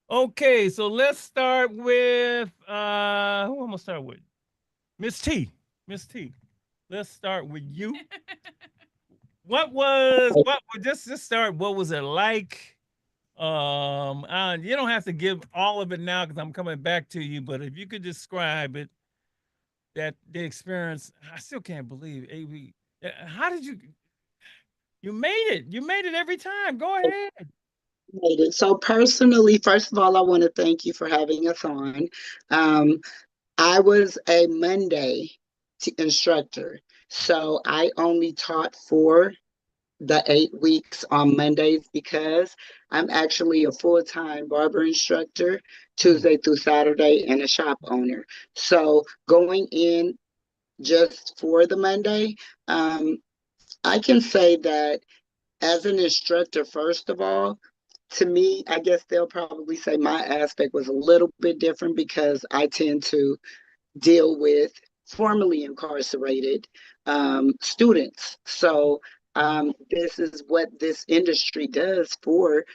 C: Okay, so let's start with who I'm gonna start with? Miss T. Let's start with you. What just start, what was it like? You don't have to give all of it now because I'm coming back to you, but if you could describe it, that the experience, I still can't believe AV. How did you made it? You made it every time. Go ahead.
H: Made it. So personally, first of all, I want to thank you for having us on. I was a Monday instructor, so I only taught for the 8 weeks on Mondays because I'm actually a full-time barber instructor, Tuesday through Saturday, and a shop owner. So going in just for the Monday, I can say that as an instructor, first of all, to me, I guess they'll probably say my aspect was a little bit different because I tend to deal with formerly incarcerated students. So this is what this industry does for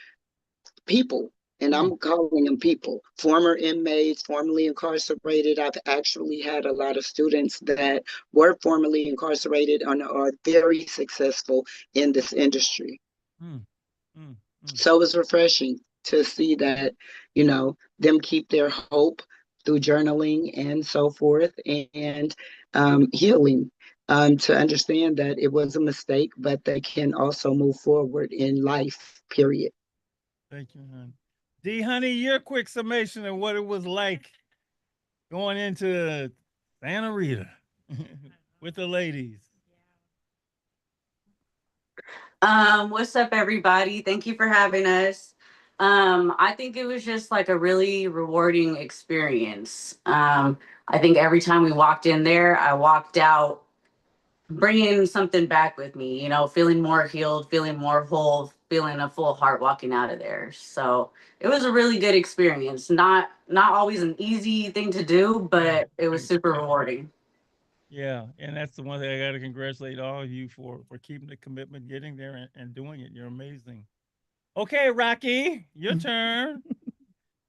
H: people. And I'm calling them people, former inmates, formerly incarcerated. I've actually had a lot of students that were formerly incarcerated and are very successful in this industry. So it was refreshing to see that, you know, them keep their hope through journaling and so forth, and healing, to understand that it was a mistake, but they can also move forward in life, period.
C: Thank you, honey. D, honey, your quick summation of what it was like going into Santa Rita with the ladies.
I: What's up, everybody? Thank you for having us. I think it was just like a really rewarding experience. I think every time we walked in there, I walked out bringing something back with me, you know, feeling more healed, feeling more whole, feeling a full heart walking out of there. So it was a really good experience. Not always an easy thing to do, but it was super rewarding.
C: Yeah, and that's the one thing I got to congratulate all of you for keeping the commitment, getting there, and doing it. You're amazing. Okay, Rocky, your turn.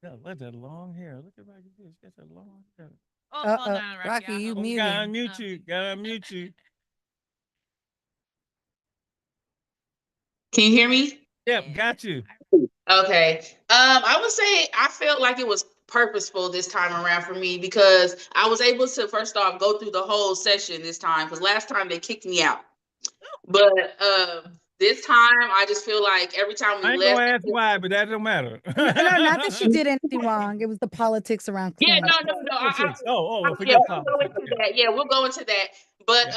C: Yeah, look at that long hair. Look at Rocky. She's got that long hair.
D: Oh, hold on, Rocky.
F: Rocky, you
C: Oh,
F: muted.
C: gotta unmute you. Gotta unmute you.
J: Can you hear me?
C: Yep, got you.
J: Okay. I would say I felt like it was purposeful this time around for me because I was able to first off go through the whole session this time because last time they kicked me out. But this time I just feel like every time we
C: I ain't
J: left.
C: gonna ask why, but that don't matter.
F: No, not that she did anything wrong. It was the politics around
J: Yeah,
F: cleanup.
J: no.
C: Forget
J: We'll go
C: politics.
J: into that. Yeah, we'll go into that. But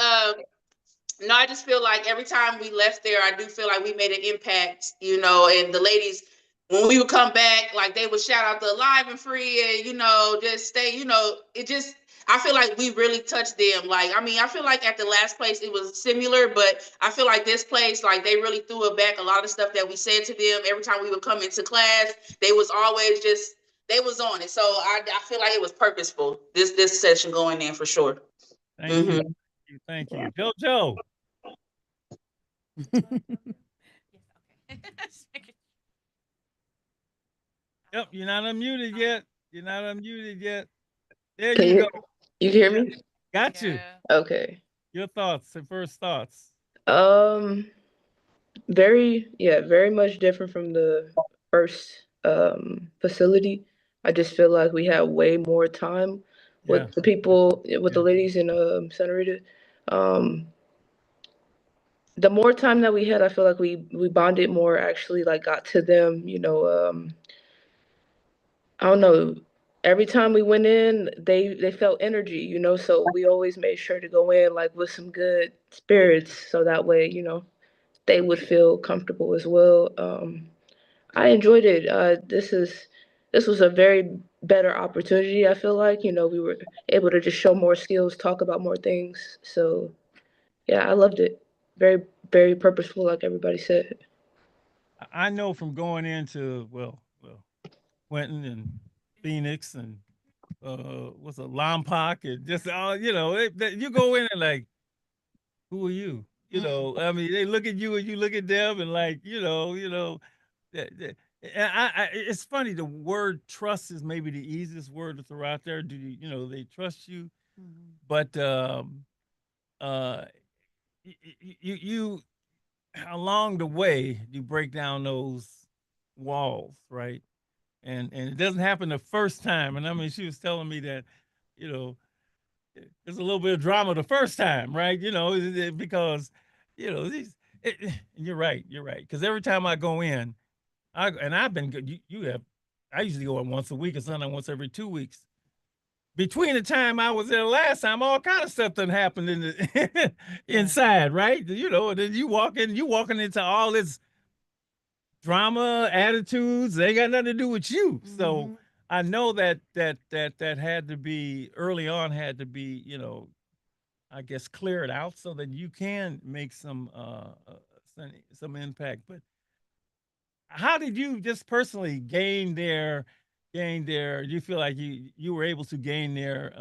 J: no, I just feel like every time we left there, I do feel like we made an impact, you know, and the ladies, when we would come back, like they would shout out the Alive and Free and, you know, just stay, you know, it just, I feel like we really touched them. Like, I mean, I feel like at the last place it was similar, but I feel like this place, like they really threw it back. A lot of stuff that we said to them every time we would come into class, they was always just, they was on it. So I feel like it was purposeful, this session going in for sure.
C: Thank you. Thank you. JoJo. Yep, you're not unmuted yet. You're not unmuted yet. There
K: Can
C: you
K: you,
C: go.
K: you hear me?
C: Got you.
K: Okay.
C: Your thoughts and first thoughts.
K: Very much different from the first facility. I just feel like we had way more time with the people, with the ladies in Santa Rita. The more time that we had, I feel like we bonded more, actually like got to them, you know. I don't know. Every time we went in, they felt energy, you know. So we always made sure to go in like with some good spirits, so that way, you know, they would feel comfortable as well. I enjoyed it. This was a very better opportunity. I feel like, you know, we were able to just show more skills, talk about more things. So yeah, I loved it. Very, very purposeful, like everybody said.
C: I know from going into Quentin and Phoenix and what's a Lompoc and just all, you know, you go in and like, who are you? You know, I mean, they look at you and you look at them and like, and it's funny. The word trust is maybe the easiest word to throw out there. Do you, you know, they trust you, but uh, you along the way you break down those walls, right? And it doesn't happen the first time. And I mean, she was telling me that, you know, there's a little bit of drama the first time, right? You know, because, you know, you're right, because every time I go in, I've been good. You have, I usually go in once a week or something, once every 2 weeks. Between the time I was there last time, all kind of stuff done happened in the inside, right? You know, and then you walking into all this drama, attitudes. They ain't got nothing to do with you. So I know that had to be early on, had to be, you know, I guess cleared out so that you can make some impact. But how did you just personally gain their gained their, you feel like you were able to gain their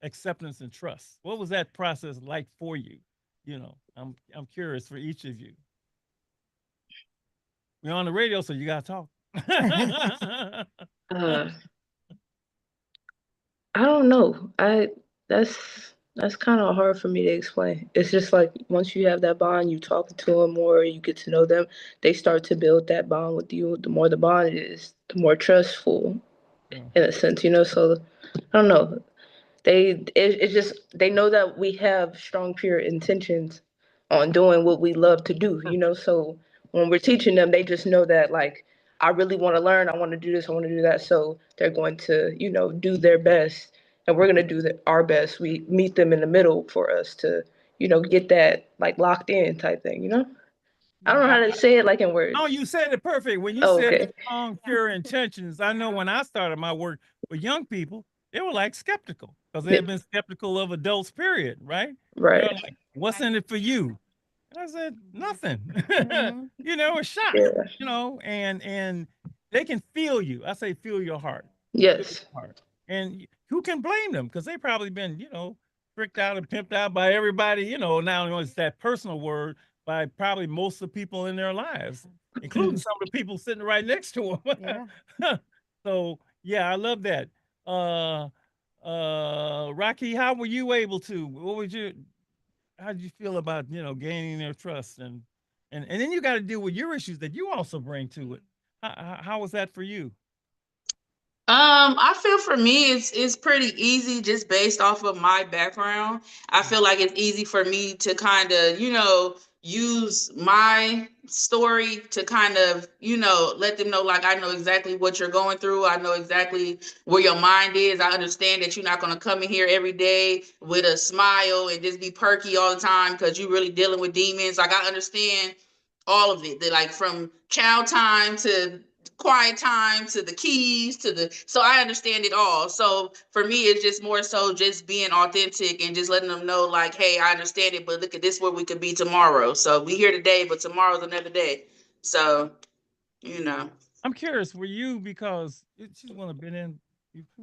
C: acceptance and trust? What was that process like for you? You know, I'm curious for each of you. We're on the radio, so you gotta talk.
K: Uh, I don't know. That's kind of hard for me to explain. It's just like once you have that bond, you talk to them more, you get to know them, they start to build that bond with you. The more the bond is, the more trustful
C: Yeah.
K: in a sense, you know. So I don't know. It's just they know that we have strong, pure intentions on doing what we love to do, you know. So when we're teaching them, they just know that like I really want to learn, I want to do this, I want to do that. So they're going to, you know, do their best, and we're going to do our best. We meet them in the middle for us to, you know, get that like locked in type thing, you know. I don't know how to say it like in words.
C: No, you said it perfect. When you
K: Oh,
C: said
K: okay.
C: strong, pure intentions, I know when I started my work with young people, they were like skeptical because they had been skeptical of adults, period, right? They're
K: Right.
C: like, what's in it for you? And I said, nothing. You know, a shock,
K: Yeah.
C: you know, and they can feel you. I say feel your heart. Feel
K: Yes.
C: your heart. And who can blame them? Because they probably been, you know, tricked out and pimped out by everybody, you know, now it's that personal word by probably most of the people in their lives, including some of the people sitting right next to them.
F: Yeah.
C: So yeah, I love that. Rocky, how were you able to? What would you? How did you feel about, you know, gaining their trust and then you got to deal with your issues that you also bring to it. How was that for you?
J: I feel for me it's pretty easy just based off of my background. I feel like it's easy for me to kind of, use my story to kind of, let them know like I know exactly what you're going through. I know exactly where your mind is. I understand that you're not going to come in here every day with a smile and just be perky all the time because you're really dealing with demons. Like I understand all of it. Like from child time to quiet time to the keys to the, so I understand it all. So for me it's just more so just being authentic and just letting them know like, hey, I understand it, but look at this where we could be tomorrow. So we here today, but tomorrow's another day. So you know.
C: I'm curious, were you, because she's one have been in,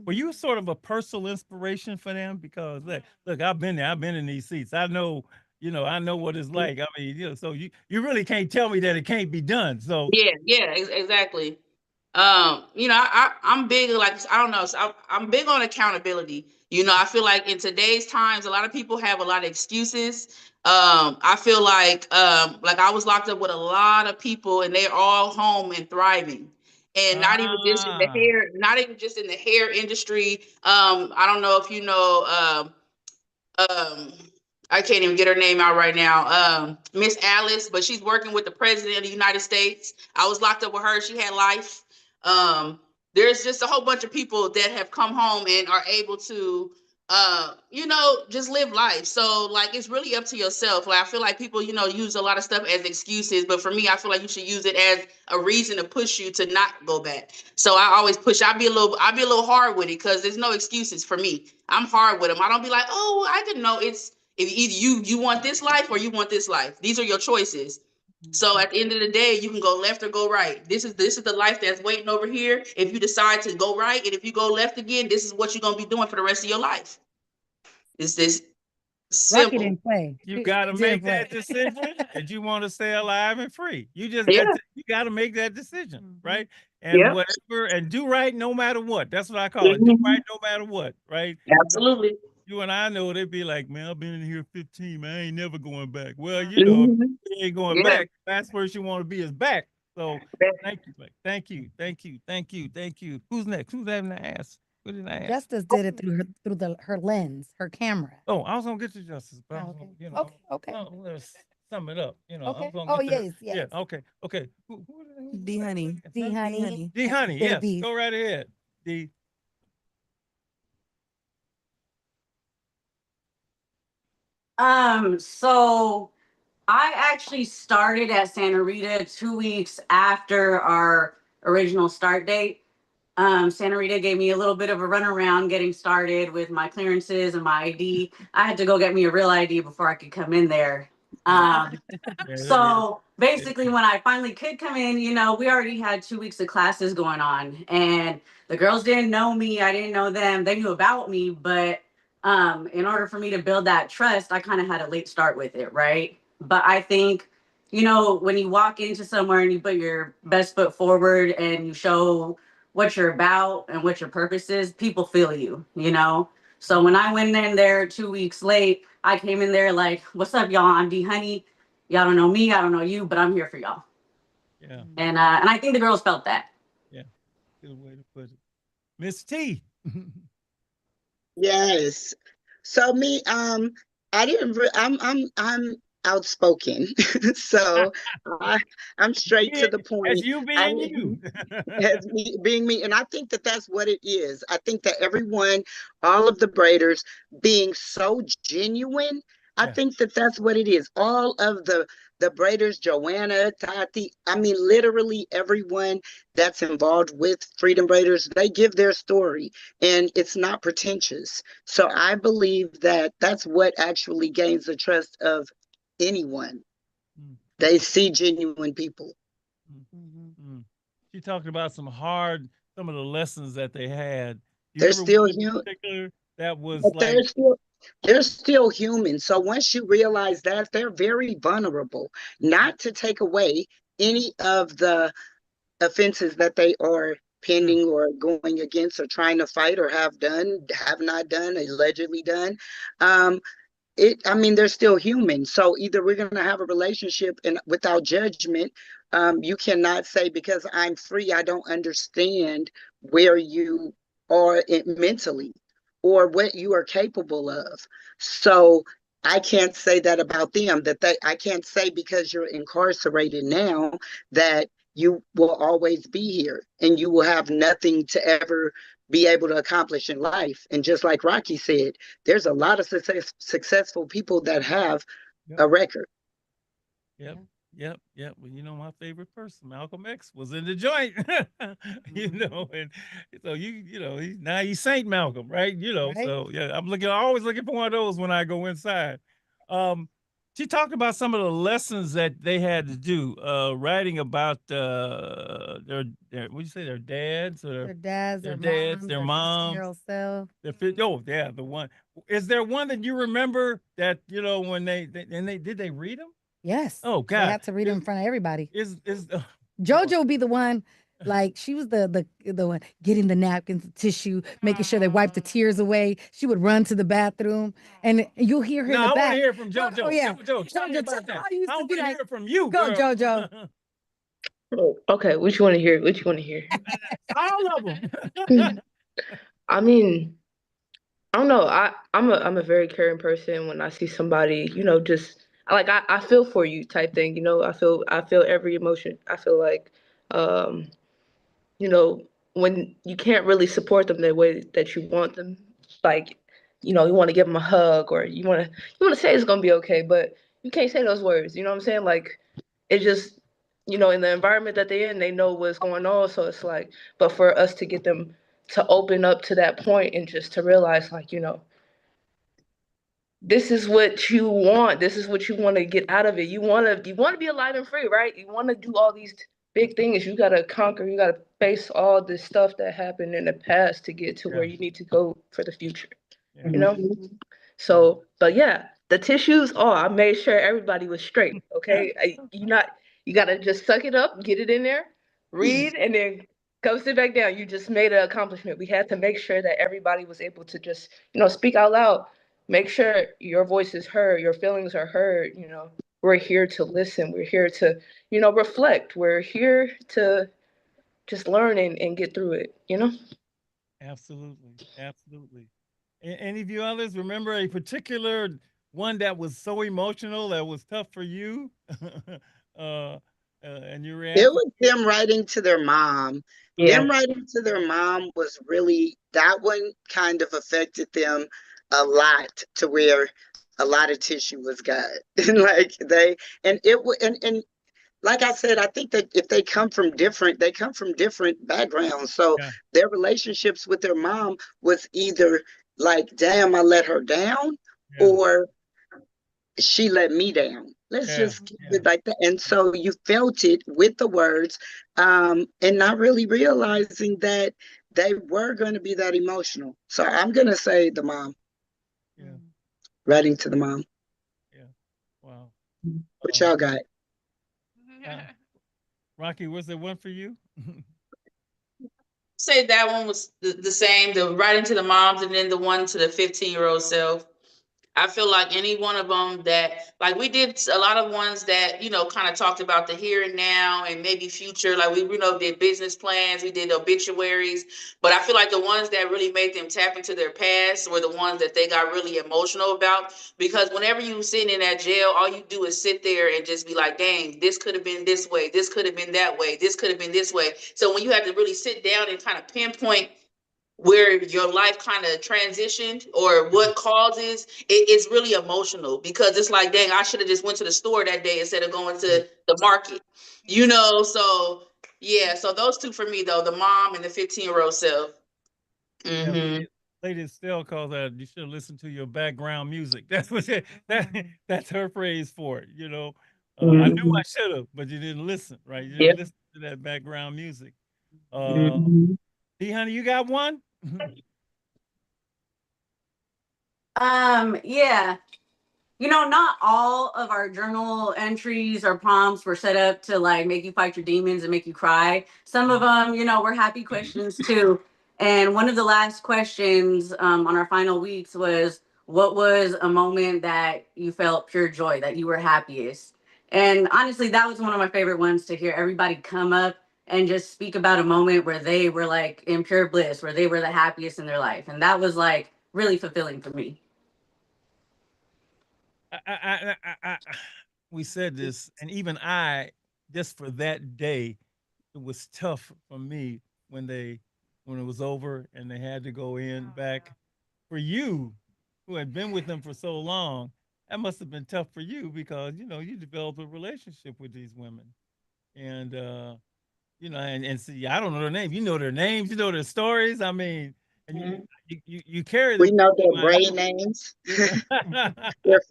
C: were you sort of a personal inspiration for them? Because look, I've been there, I've been in these seats. I know, you know, I know what it's like. I mean, you know, so you really can't tell me that it can't be done. So
J: Yeah, exactly. I'm big, like, I don't know, so I'm big on accountability. I feel like in today's times, a lot of people have a lot of excuses. I feel like I was locked up with a lot of people and they're all home and thriving. And not even just in the
C: ah,
J: hair, not even just in the hair industry. I don't know if you know, um I can't even get her name out right now. Miss Alice, but she's working with the president of the United States. I was locked up with her. She had life. Um, there's just a whole bunch of people that have come home and are able to just live life. So like it's really up to yourself. Like I feel like people, use a lot of stuff as excuses, but for me, I feel like you should use it as a reason to push you to not go back. So I always push. I'll be a little hard with it because there's no excuses for me. I'm hard with them. I don't be like, oh, I didn't know. It's if either you want this life or you want this life. These are your choices. So at the end of the day, you can go left or go right. This is the life that's waiting over here. If you decide to go right, and if you go left again, this is what you're gonna be doing for the rest of your life. It's this
F: Rocky
J: simple.
F: didn't play.
C: you
F: He
C: got to
F: didn't
C: make
F: play.
C: that decision that you want to stay alive and free. You just
J: Yeah.
C: you got to make that decision, right? And
J: Yeah.
C: whatever, and do right no matter what. That's what I call it. Do
J: Mhm.
C: right no matter what, right?
J: Absolutely.
C: You and I know they'd be like, man, I've been in here 15, man. I ain't never going back. Well,
J: Mhm.
C: you ain't going
J: Yeah.
C: back. Last person you want to be is back. So thank you, thank you, thank you. Who's next? Who's having the ass? Who did I ask?
F: Justice did it through her lens, her camera.
C: Oh, I was gonna get to justice, but
F: Oh,
C: I was
F: okay.
C: gonna,
F: Okay.
C: let's sum it up. I
F: Okay.
C: was gonna
F: Oh
C: get to her.
F: yes,
C: Yeah,
F: yes.
C: okay.
G: D honey.
F: D honey.
C: D honey, yes.
F: Baby.
C: Go right ahead. D.
I: So I actually started at Santa Rita 2 weeks after our original start date. Santa Rita gave me a little bit of a runaround getting started with my clearances and my ID. I had to go get me a real ID before I could come in there. Um,
C: Yeah,
I: so basically, when I finally could come in, we already had 2 weeks of classes going on, and the girls didn't know me. I didn't know them. They knew about me, but in order for me to build that trust, I kind of had a late start with it, right? But I think, when you walk into somewhere and you put your best foot forward and you show what you're about and what your purpose is, people feel you. So when I went in there 2 weeks late, I came in there like, "What's up, y'all? I'm D Honey. Y'all don't know me, I don't know you, but I'm here for y'all."
C: yeah,
I: And I think the girls felt that.
C: yeah. Good way to put it. Miss T.
H: Yes. So me, I didn't. I'm outspoken, so I, I'm straight to the
C: As
H: point.
C: you
H: I
C: being you.
H: as me being me, and I think that that's what it is. I think that everyone, all of the braiders, being so genuine. I
C: Yeah.
H: think that that's what it is. All of the braiders, Joanna, Tati. I mean, literally everyone that's involved with Freedom Braiders, they give their story, and it's not pretentious. So I believe that that's what actually gains the trust of anyone.
C: Mm,
H: They see genuine people.
C: mm. She talked about some of the lessons that they had. Do you
H: They're
C: remember
H: still
C: one in
H: human,
C: particular that was
H: but
C: like,
H: they're still human. So once you realize that, they're very vulnerable. Not to take away any of the offenses that they are
C: sure,
H: pending or going against or trying to fight or have not done, allegedly done. Um, I mean, they're still human. So either we're going to have a relationship and without judgment. You cannot say because I'm free, I don't understand where you are mentally or what you are capable of. So I can't say that about them, I can't say because you're incarcerated now that you will always be here and you will have nothing to ever be able to accomplish in life. And just like Rocky said, there's a lot of successful people that have
C: yep,
H: a record.
C: yep, yep. Well, my favorite person, Malcolm X, was in the joint. And so now he's Saint Malcolm, right?
F: Right.
C: So yeah, always looking for one of those when I go inside. Um, she talked about some of the lessons that they had to do, writing about their what do you say, their dads or
F: Their dads,
C: their
F: their
C: dads,
F: moms,
C: their
F: their
C: moms.
F: 15-year-old self.
C: Oh yeah, the one. Is there one that you remember that when did they read them?
F: Yes.
C: Oh
F: They
C: God,
F: had to read it in front of everybody.
C: is
F: JoJo would be the one, like she was the one getting the napkins, the tissue, making sure they wipe the tears away. She would run to the bathroom, and you'll hear her in
C: No,
F: the
C: I want to
F: back.
C: hear from JoJo.
F: Oh yeah,
C: JoJo, tell me about that.
F: I used
C: I
F: to
C: want
F: be
C: to
F: like,
C: hear from you,
F: go
C: girl.
F: JoJo.
K: Oh, okay, what you want to hear? What you want to hear?
C: All of them.
K: I mean, I don't know. I'm a very caring person. When I see somebody, just I feel for you type thing. I feel every emotion. I feel like, um, you know, when you can't really support them the way that you want them, like, you want to give them a hug or you want to say it's gonna be okay, but you can't say those words. You know what I'm saying? Like, it just, in the environment that they're in, they know what's going on. So it's like, but for us to get them to open up to that point and just to realize, like, this is what you want. This is what you want to get out of it. You want to be alive and free, right? You want to do all these big things. You got to conquer. You got to face all this stuff that happened in the past to get to where
C: Yeah.
K: you need to go for the future.
C: Yeah.
K: You know? So, but yeah, the tissues. Oh, I made sure everybody was straight. Okay, You gotta just suck it up, get it in there, read, and then go sit back down. You just made an accomplishment. We had to make sure that everybody was able to just, speak out loud. Make sure your voice is heard, your feelings are heard. We're here to listen. We're here to, reflect. We're here to just learn and get through it.
C: Absolutely, absolutely. Any of you others remember a particular one that was so emotional that was tough for you, and your
H: It
C: reaction?
H: was them writing to their mom.
K: Yeah.
H: Them writing to their mom was really, that one kind of affected them a lot to where a lot of tissue was got. And like and it would, and like I said, I think that if they come from different backgrounds. So
C: Yeah,
H: their relationships with their mom was either like, damn, I let her down,
C: yeah,
H: or she let me down. Let's
C: Yeah,
H: just keep
C: yeah.
H: it like that. And so you felt it with the words, and not really realizing that they were going to be that emotional. So I'm going to say the mom,
C: Yeah,
H: writing to the mom.
C: yeah. Wow.
H: What y'all got?
C: Uh, Rocky, was there one for you?
J: Say that one was the same, the writing to the moms, and then the one to the 15-year-old self. I feel like any one of them that, like, we did a lot of ones that, kind of talked about the here and now and maybe future. Like, we, did business plans, we did obituaries. But I feel like the ones that really made them tap into their past were the ones that they got really emotional about. Because whenever you sitting in that jail, all you do is sit there and just be like, dang, this could have been this way. This could have been that way. This could have been this way. So when you have to really sit down and kind of pinpoint where your life kind of transitioned or what causes it's really emotional, because it's like, dang, I should have just went to the store that day instead of going to the market, so yeah, so those two for me though, the mom and the 15-year-old self.
C: Yeah,
J: Mm-hmm.
C: Lady Estelle calls that you should listen to your background music. That's what that's her phrase for it. I knew I should have, but you didn't listen, right? You didn't
J: Yep.
C: listen to that background music.
J: Mm-hmm.
C: Hey, honey, you got one?
I: Yeah. Not all of our journal entries or prompts were set up to like make you fight your demons and make you cry. Some of them, were happy questions too. And one of the last questions on our final weeks was, what was a moment that you felt pure joy, that you were happiest? And honestly, that was one of my favorite ones to hear everybody come up and just speak about a moment where they were like in pure bliss, where they were the happiest in their life. And that was like really fulfilling for me.
C: We said this, and even I, just for that day, it was tough for me when it was over and they had to go in back. For you, who had been with them for so long, that must have been tough for you because you developed a relationship with these women, and and see, I don't know their names. You know their names, you know their stories. I mean, and you carry
H: We
C: them.
H: know their braid names. their,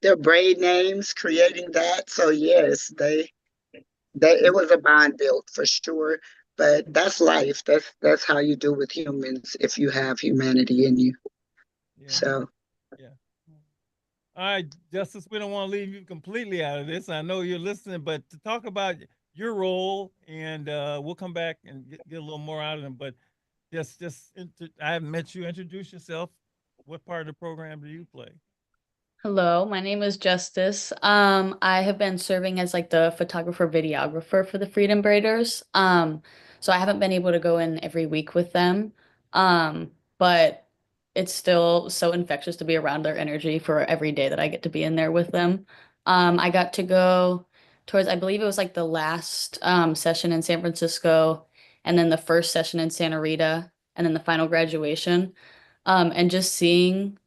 H: their braid names, creating that. So yes, it was a bond built for sure. But that's life. That's how you do with humans if you have humanity in you.
C: Yeah.
H: So
C: Yeah. All right, Justice, we don't want to leave you completely out of this. I know you're listening, but to talk about your role, and we'll come back and get a little more out of them. But I haven't met you. Introduce yourself. What part of the program do you play?
L: Hello, my name is Justice. I have been serving as like the photographer videographer for the Freedom Braiders. So I haven't been able to go in every week with them. But it's still so infectious to be around their energy for every day that I get to be in there with them. I got to go towards, I believe it was like the last session in San Francisco, and then the first session in Santa Rita, and then the final graduation. And just seeing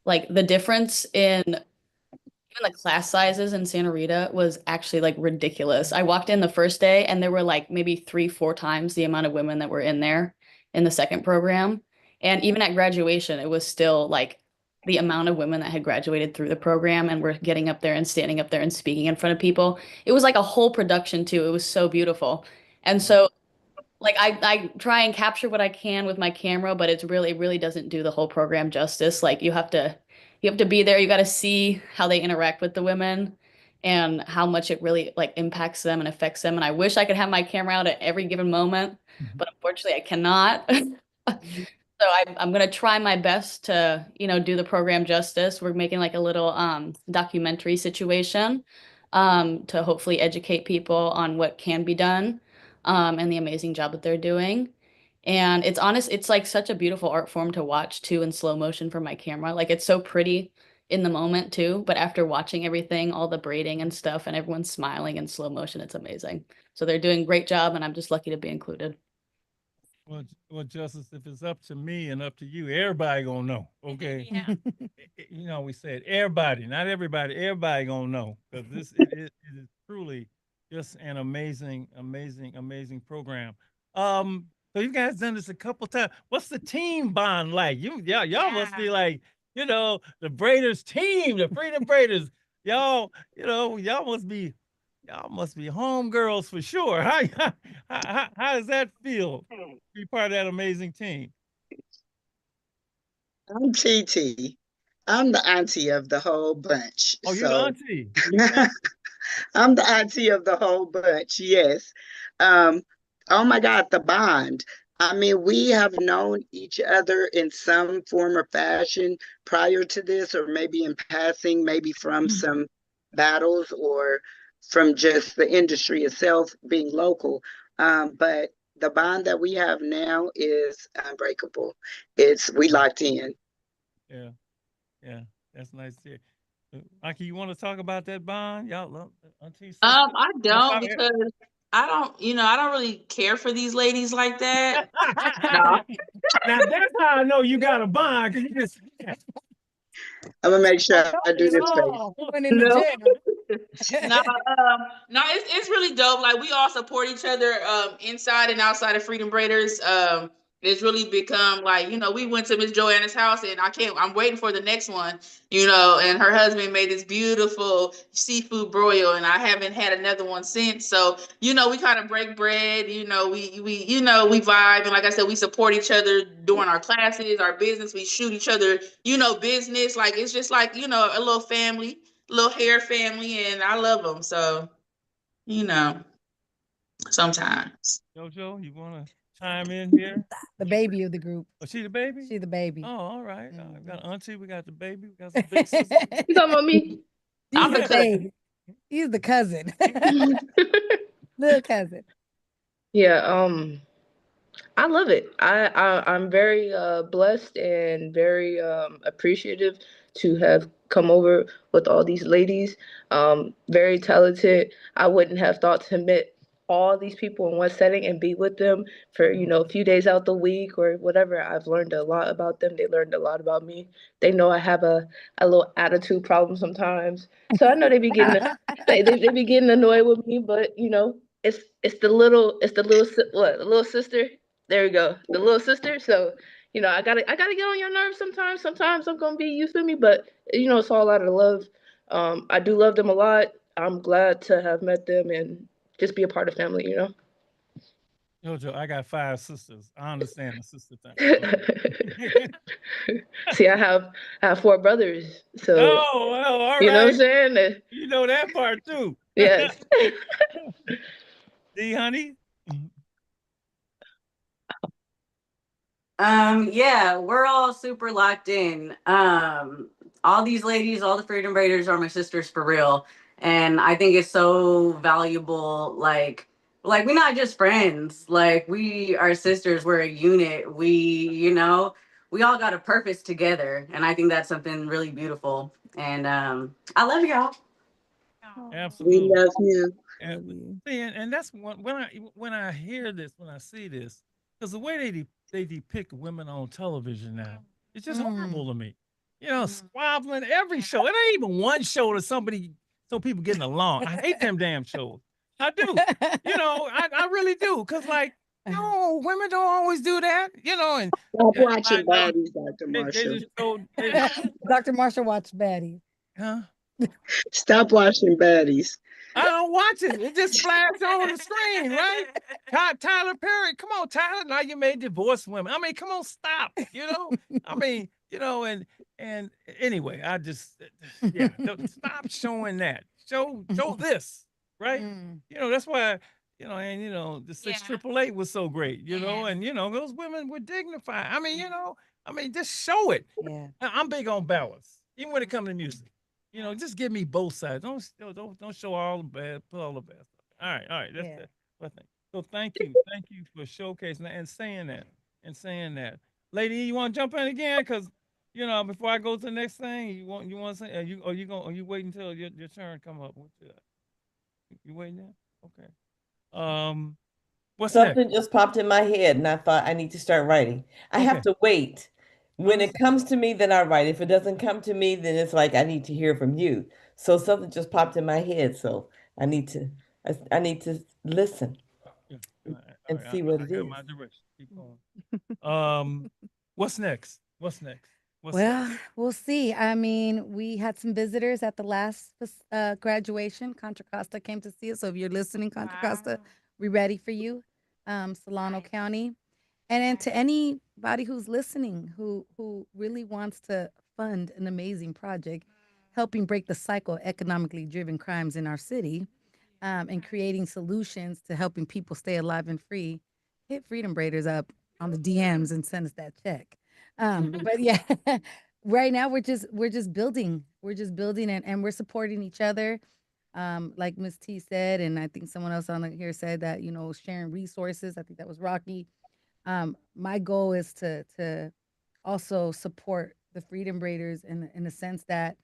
L: like the difference in even the class sizes in Santa Rita was actually like ridiculous. I walked in the first day and there were like maybe 3, 4 times the amount of women that were in there in the second program. And even at graduation, it was still like the amount of women that had graduated through the program and were getting up there and standing up there and speaking in front of people. It was like a whole production too. It was so beautiful. And so like I try and capture what I can with my camera, but it really doesn't do the whole program justice. Like you have to be there. You got to see how they interact with the women and how much it really like impacts them and affects them. And I wish I could have my camera out at every given moment, but unfortunately I cannot. So I'm gonna try my best to, do the program justice. We're making like a little documentary situation to hopefully educate people on what can be done and the amazing job that they're doing. And it's like such a beautiful art form to watch too in slow motion from my camera. Like it's so pretty in the moment too, but after watching everything, all the braiding and stuff, and everyone smiling in slow motion, it's amazing. So they're doing a great job, and I'm just lucky to be included.
C: Well, Justice, if it's up to me and up to you, everybody gonna know. Okay.
D: Yeah.
C: We said everybody, not everybody. Everybody gonna know because it is truly just an amazing, amazing, amazing program. So you guys done this a couple times. What's the team bond like? Y'all must be
D: Yeah.
C: like, the Braiders team, the Freedom Braiders. y'all, y'all must be homegirls for sure. How does that feel? Be part of that amazing team.
H: I'm TT. I'm the auntie of the whole bunch.
C: Oh, you're the
H: So
C: auntie. You the auntie.
H: I'm the auntie of the whole bunch. Yes. Um, oh my God, the bond. I mean, we have known each other in some form or fashion prior to this, or maybe in passing, maybe from some battles or from just the industry itself being local. But the bond that we have now is unbreakable. We locked in.
C: Yeah, yeah, that's nice to hear. Aki, you want to talk about that bond? Y'all love auntie sister.
J: I don't because I don't really care for these ladies like that. No.
C: Now that's how I know you got a bond. 'Cause you just
H: I'm gonna make sure I do this face.
F: Went in the
J: No.
F: gym.
J: No, it's really dope. Like we all support each other inside and outside of Freedom Braiders. It's really become like, we went to Miss Joanna's house and I'm waiting for the next one, and her husband made this beautiful seafood broil and I haven't had another one since. So, we kind of break bread, we vibe. And like I said, we support each other during our classes, our business. We shoot each other, business. Like, it's just like, a little family, little hair family, and I love them. So, sometimes.
C: JoJo, you want to chime in here?
F: The baby of the group.
C: Oh, she the baby?
F: She the baby.
C: Oh, all right. We got auntie, we got the baby, we got some big sister.
K: You talking about me?
F: I'm
J: the
F: the baby. He's the cousin. Little cousin.
K: Yeah, I love it. I'm very blessed and very appreciative to have come over with all these ladies. Very talented. I wouldn't have thought to meet all these people in one setting and be with them for a few days out the week or whatever. I've learned a lot about them. They learned a lot about me. They know I have a little attitude problem sometimes, so I know they be getting they be getting annoyed with me, but it's the little sister. There we go. The little sister. So, I gotta get on your nerves sometimes. Sometimes I'm gonna be, you feel me? But it's all out of love. I do love them a lot. I'm glad to have met them and just be a part of family.
C: JoJo, I got 5 sisters. I understand the sister thing.
K: See, I have 4 brothers. So
C: Oh, well, all
K: you know what
C: right.
K: I'm saying?
C: You know that part too.
K: Yes.
C: D honey.
I: Yeah, we're all super locked in. All these ladies, all the Freedom Raiders are my sisters for real. And I think it's so valuable. Like we're not just friends. Like we are sisters. We're a unit. We all got a purpose together. And I think that's something really beautiful. And I love y'all.
H: We
C: Absolutely.
H: love you.
C: And that's when I hear this, when I see this, because the way they depict women on television now, it's just horrible to me. Squabbling every show. It ain't even one show that so people getting along. I hate them damn shows. I do. I really do. Cause like, no, women don't always do that. And
H: Stop
C: and
H: watching baddies, Dr.
C: they
H: Marshall.
C: just told,
F: Dr. Marshall watched Baddies.
C: huh?
H: Stop watching baddies.
C: I don't watch it. It just flashes on the screen, right? Tyler Perry, come on, Tyler. Now you made divorced women. I mean, come on, stop. I mean, and anyway, I just stop showing that. Show this, right? That's why, the 688 was so great, and those women were dignified. I mean, just show it.
F: Yeah.
C: I'm big on balance, even when it comes to music. Just give me both sides. Don't show all the bad, put all the bad stuff. All right. That's that. What thing. So thank you for showcasing that and saying that. Lady, you want to jump in again? Because before I go to the next thing, you want to say? Are you waiting until your turn come up? You waiting there? Okay. What's next?
B: Something just popped in my head, and I thought I need to start writing. I have to wait. When it comes to me, then I write. If it doesn't come to me, then it's like I need to hear from you. So something just popped in my head. So I need to, I need to listen
C: Yeah.
B: and
C: All right,
B: see what
C: I
B: it
C: got
B: is.
C: my direction. Keep going. What's next? What's next? What's up?
F: Well, we'll see. I mean, we had some visitors at the last graduation. Contra Costa came to see us. So if you're listening, Contra Costa,
D: Wow.
F: we're ready for you. Solano
D: Nice.
F: County. And then to anybody who's listening who really wants to fund an amazing project, helping break the cycle of economically driven crimes in our city, and creating solutions to helping people stay alive and free, hit Freedom Braiders up on the DMs and send us that check. But yeah, right now we're just building. We're just building and we're supporting each other. Like Miss T said, and I think someone else on here said that, sharing resources. I think that was Rocky. My goal is to also support the Freedom Braiders in the sense that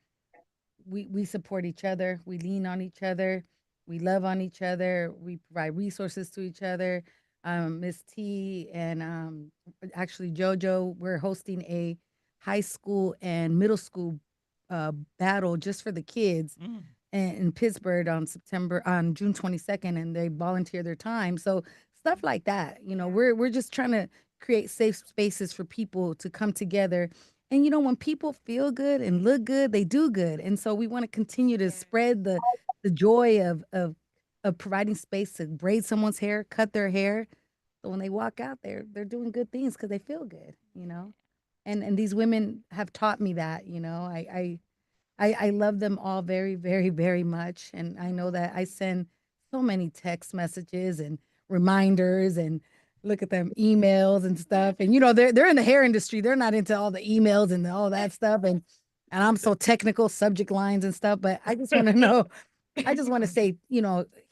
F: we support each other, we lean on each other, we love on each other, we provide resources to each other. Miss T and actually JoJo, we're hosting a high school and middle school battle just for the kids
C: Mm.
F: in Pittsburgh on June 22nd, and they volunteer their time. So stuff like that, we're just trying to create safe spaces for people to come together. And when people feel good and look good, they do good. And so we want to continue to spread the joy of providing space to braid someone's hair, cut their hair. So when they walk out there, they're doing good things because they feel good. And these women have taught me that. I love them all very, very, very much. And I know that I send so many text messages and reminders and look at them emails and stuff. And they're in the hair industry. They're not into all the emails and all that stuff. And I'm so technical, subject lines and stuff. But I just want to know, I just want to say,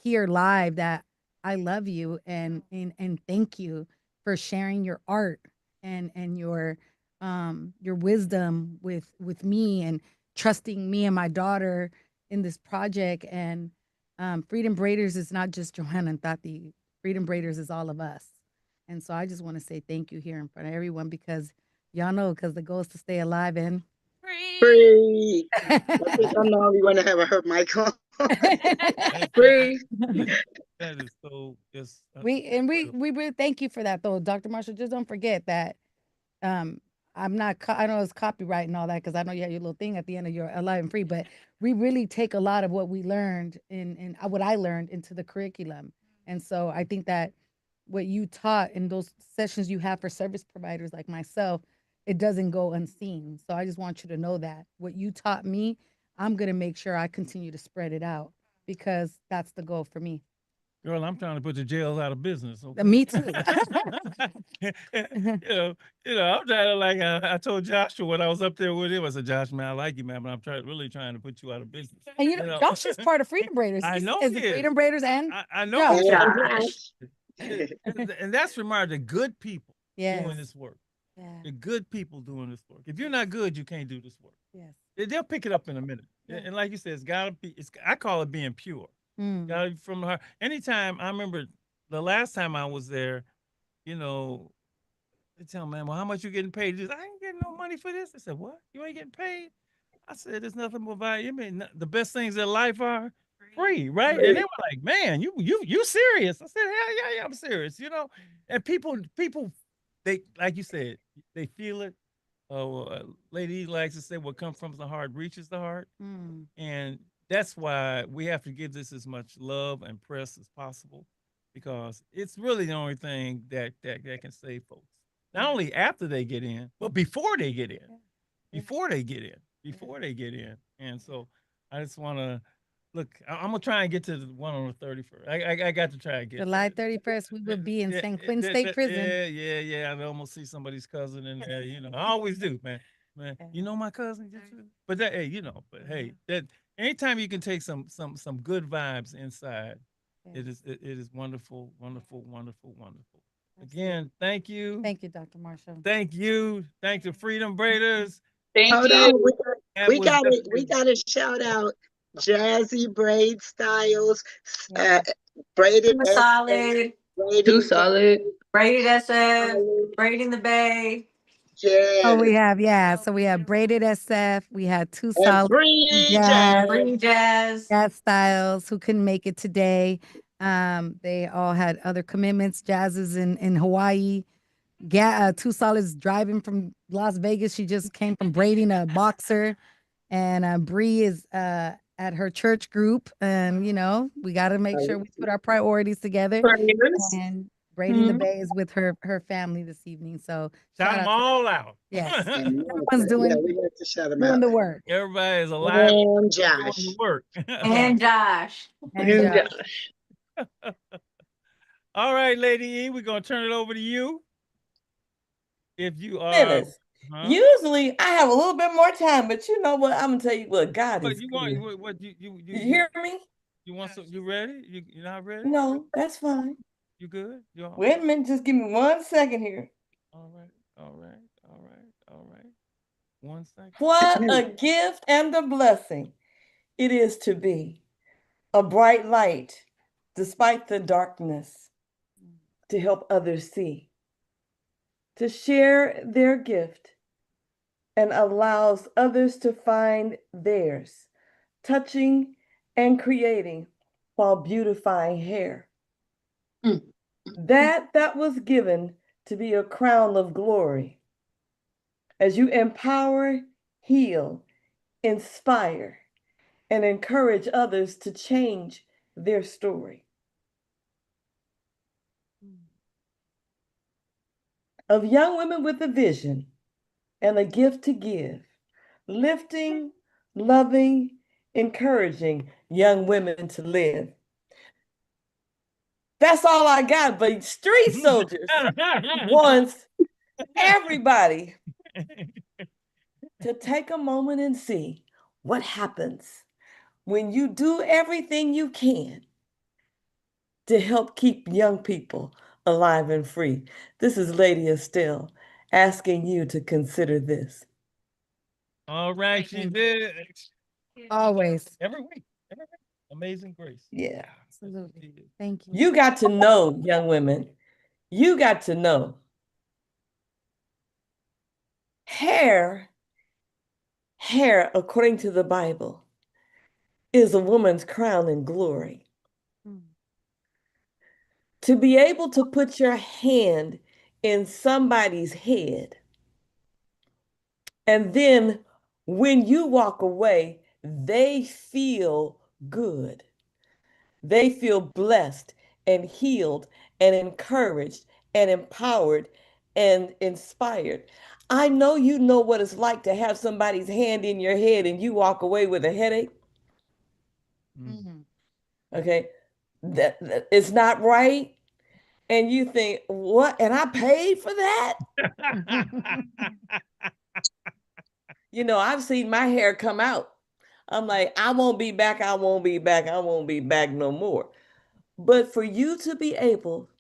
F: here live that I love you and thank you for sharing your art and your wisdom with me and trusting me and my daughter in this project. And Freedom Braiders is not just Johanna and Tati. Freedom Braiders is all of us. And so I just want to say thank you here in front of everyone because y'all know, because the goal is to stay alive and
D: Free.
H: Free. I think I'm the only one that haven't heard my call.
K: Free.
C: That is so just
F: we really thank you for that though, Dr. Marshall. Just don't forget that um I'm not I know it's copyright and all that because I know you have your little thing at the end of your Alive and Free, but we really take a lot of what we learned in what I learned into the curriculum. And so I think that what you taught in those sessions you have for service providers like myself, it doesn't go unseen. So I just want you to know that what you taught me, I'm going to make sure I continue to spread it out because that's the goal for me.
C: girl, I'm trying to put the jails out of business. Okay?
F: Me too.
C: I'm trying to I told Joshua when I was up there with him. I said, Josh, man, I like you, man, but I'm really trying to put you out of business.
F: And Josh is part of Freedom Braiders.
C: I know
F: is
C: he
F: the
C: is.
F: Freedom Braiders and
C: I know
F: Josh.
C: he is.
H: Josh.
C: And that's remarkable. The good people doing
F: Yes.
C: this work.
F: Yeah.
C: The good people doing this work. If you're not good, you can't do this work.
F: Yes.
C: They'll pick it up in a minute.
F: Yeah.
C: And like you said, it's gotta be. I call it being pure.
F: Mm.
C: Gotta be from the heart. Anytime I remember the last time I was there, they tell me, man, well, how much you getting paid? He says, I ain't getting no money for this. I said, what? You ain't getting paid? I said, there's nothing more valuable. I mean, the best things in life are free, right? And they were like, man, you serious? I said, hell yeah, I'm serious. And people, they like you said, they feel it. Lady likes to say, what comes from the heart reaches the heart, and that's why we have to give this as much love and press as possible, because it's really the only thing that can save folks. Not only after they get in, but before they get in. Before they get in. Before they get in. And so I just want to look. I'm gonna try and get to the one on the 31st. I got to try and get
F: July 31st, we will be in San Quentin State Prison.
C: Yeah. I almost see somebody's cousin in there. I always do, man. You know my cousin, but that, hey, but hey, that anytime you can take some good vibes inside, it is wonderful, wonderful, wonderful, wonderful. Again, thank you.
F: Thank you, Dr. Marshall.
C: Thank you. Thank the Freedom Braiders.
J: Thank
H: Hold
J: you.
H: on, we got to shout out Jazzy Braid Styles, braided
I: Solid.
K: Too solid.
I: Braided SF. Braiding the Bay.
F: Oh, we
H: Jazz,
F: have, so we have Braided SF, we had two
H: and
F: solid
H: Free
F: jazz,
I: Free Jazz.
F: jazz styles who couldn't make it today. They all had other commitments. Jazz is in Hawaii. Two Solids driving from Las Vegas. She just came from braiding a boxer, and Bree is at her church group, and we got to make sure we put our priorities together.
J: Braiders.
F: And braiding the
J: Mhm.
F: bays with her family this evening. So
C: Shout
F: shout
C: them
F: out to
C: all out.
F: yes,
H: And
F: everyone's
H: yeah,
F: doing
H: we got to shut them
F: doing
H: out.
F: the work.
C: Everybody is alive
H: And
C: doing
H: Josh.
C: the work.
I: And Josh.
F: And
K: And
F: Josh.
K: Josh.
C: All right, Lady E, we're gonna turn it over to you. If you are,
B: Minutes. Usually I have a little bit more time, but you know what? I'm gonna tell you what God
C: what
B: is
C: you
B: good.
C: want? What you
B: You hear me?
C: You want some? You ready? You not ready?
B: No, that's fine.
C: You good? You all
B: Wait a minute, just give me 1 second here.
C: all right? All right? All right? All right? 1 second.
B: What a gift and a blessing it is to be a bright light despite the darkness, to help others see, to share their gift and allows others to find theirs, touching and creating while beautifying hair. That was given to be a crown of glory as you empower, heal, inspire, and encourage others to change their story. Of young women with a vision and a gift to give, lifting, loving, encouraging young women to live. That's all I got, but Street Soldiers wants everybody to take a moment and see what happens when you do everything you can to help keep young people alive and free. This is Lady Estelle asking you to consider this.
C: All right, she did.
F: Always.
C: Every week. Amazing Grace.
B: Yeah.
F: Absolutely. Thank you.
B: You got to know, young women, you got to know hair, according to the Bible, is a woman's crown and glory. To be able to put your hand in somebody's head, and then when you walk away, they feel good. They feel blessed and healed and encouraged and empowered and inspired. I know you know what it's like to have somebody's hand in your head and you walk away with a headache. Okay, that it's not right. And you think, what? And I paid for that? I've seen my hair come out. I'm like, I won't be back. I won't be back. I won't be back no more. But for you to be able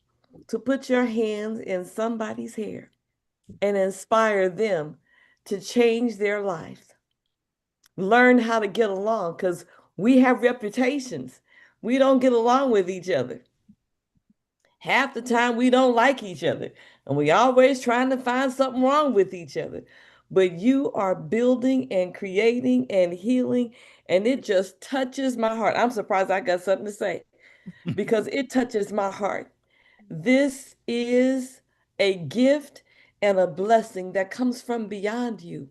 B: to put your hands in somebody's hair and inspire them to change their lives, learn how to get along, because we have reputations. We don't get along with each other. Half the time we don't like each other, and we always trying to find something wrong with each other. But you are building and creating and healing, and it just touches my heart. I'm surprised I got something to say because it touches my heart. This is a gift and a blessing that comes from beyond you.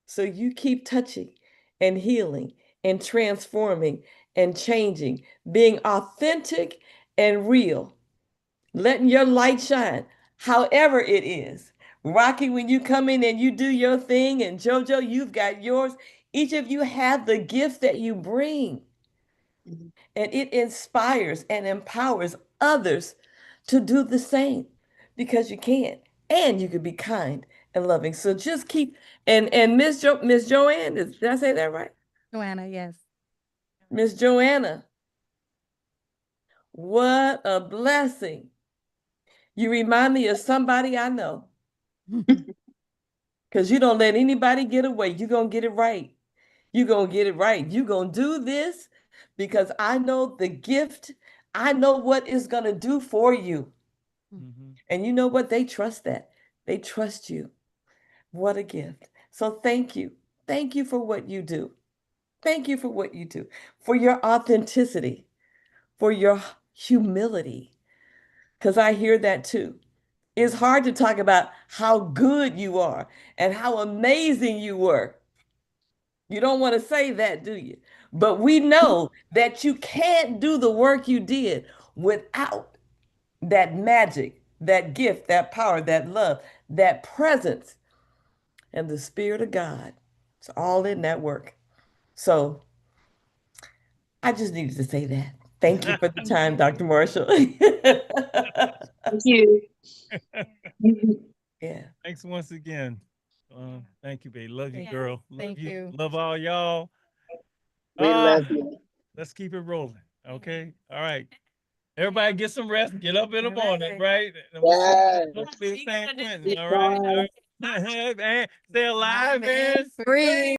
B: So you keep touching and healing and transforming and changing, being authentic and real, letting your light shine, however it is. Rocky, when you come in and you do your thing, and JoJo, you've got yours. Each of you have the gift that you bring. And it inspires and empowers others to do the same because you can. And you can be kind and loving. So just keep and Miss Joanne, did I say that right?
F: Joanna, yes.
B: Miss Joanna, what a blessing. You remind me of somebody I know. Because you don't let anybody get away. You're going to get it right. You're going to get it right. You're going to do this because I know the gift. I know what it's going to do for you. And you know what? They trust that. They trust you. What a gift. So thank you. Thank you for what you do. Thank you for what you do, for your authenticity, for your humility, because I hear that too. It's hard to talk about how good you are and how amazing you were. You don't want to say that, do you? But we know that you can't do the work you did without that magic, that gift, that power, that love, that presence, and the Spirit of God. It's all in that work. So I just needed to say that. Thank you for the time, Dr. Marshall.
J: Thank you.
B: Yeah.
C: Thanks once again. Thank you, baby. Love you,
F: Thank
C: girl.
F: you.
C: Love
F: Thank you.
C: Love all y'all.
H: We love you.
C: Let's keep it rolling. Okay. All right. Everybody get some rest. Get up in the
F: All
C: morning,
F: right.
C: right? And we'll see
H: Yes.
C: you hopefully at San Quentin.
H: Be
C: All right.
H: quiet.
C: And stay alive and
F: Free.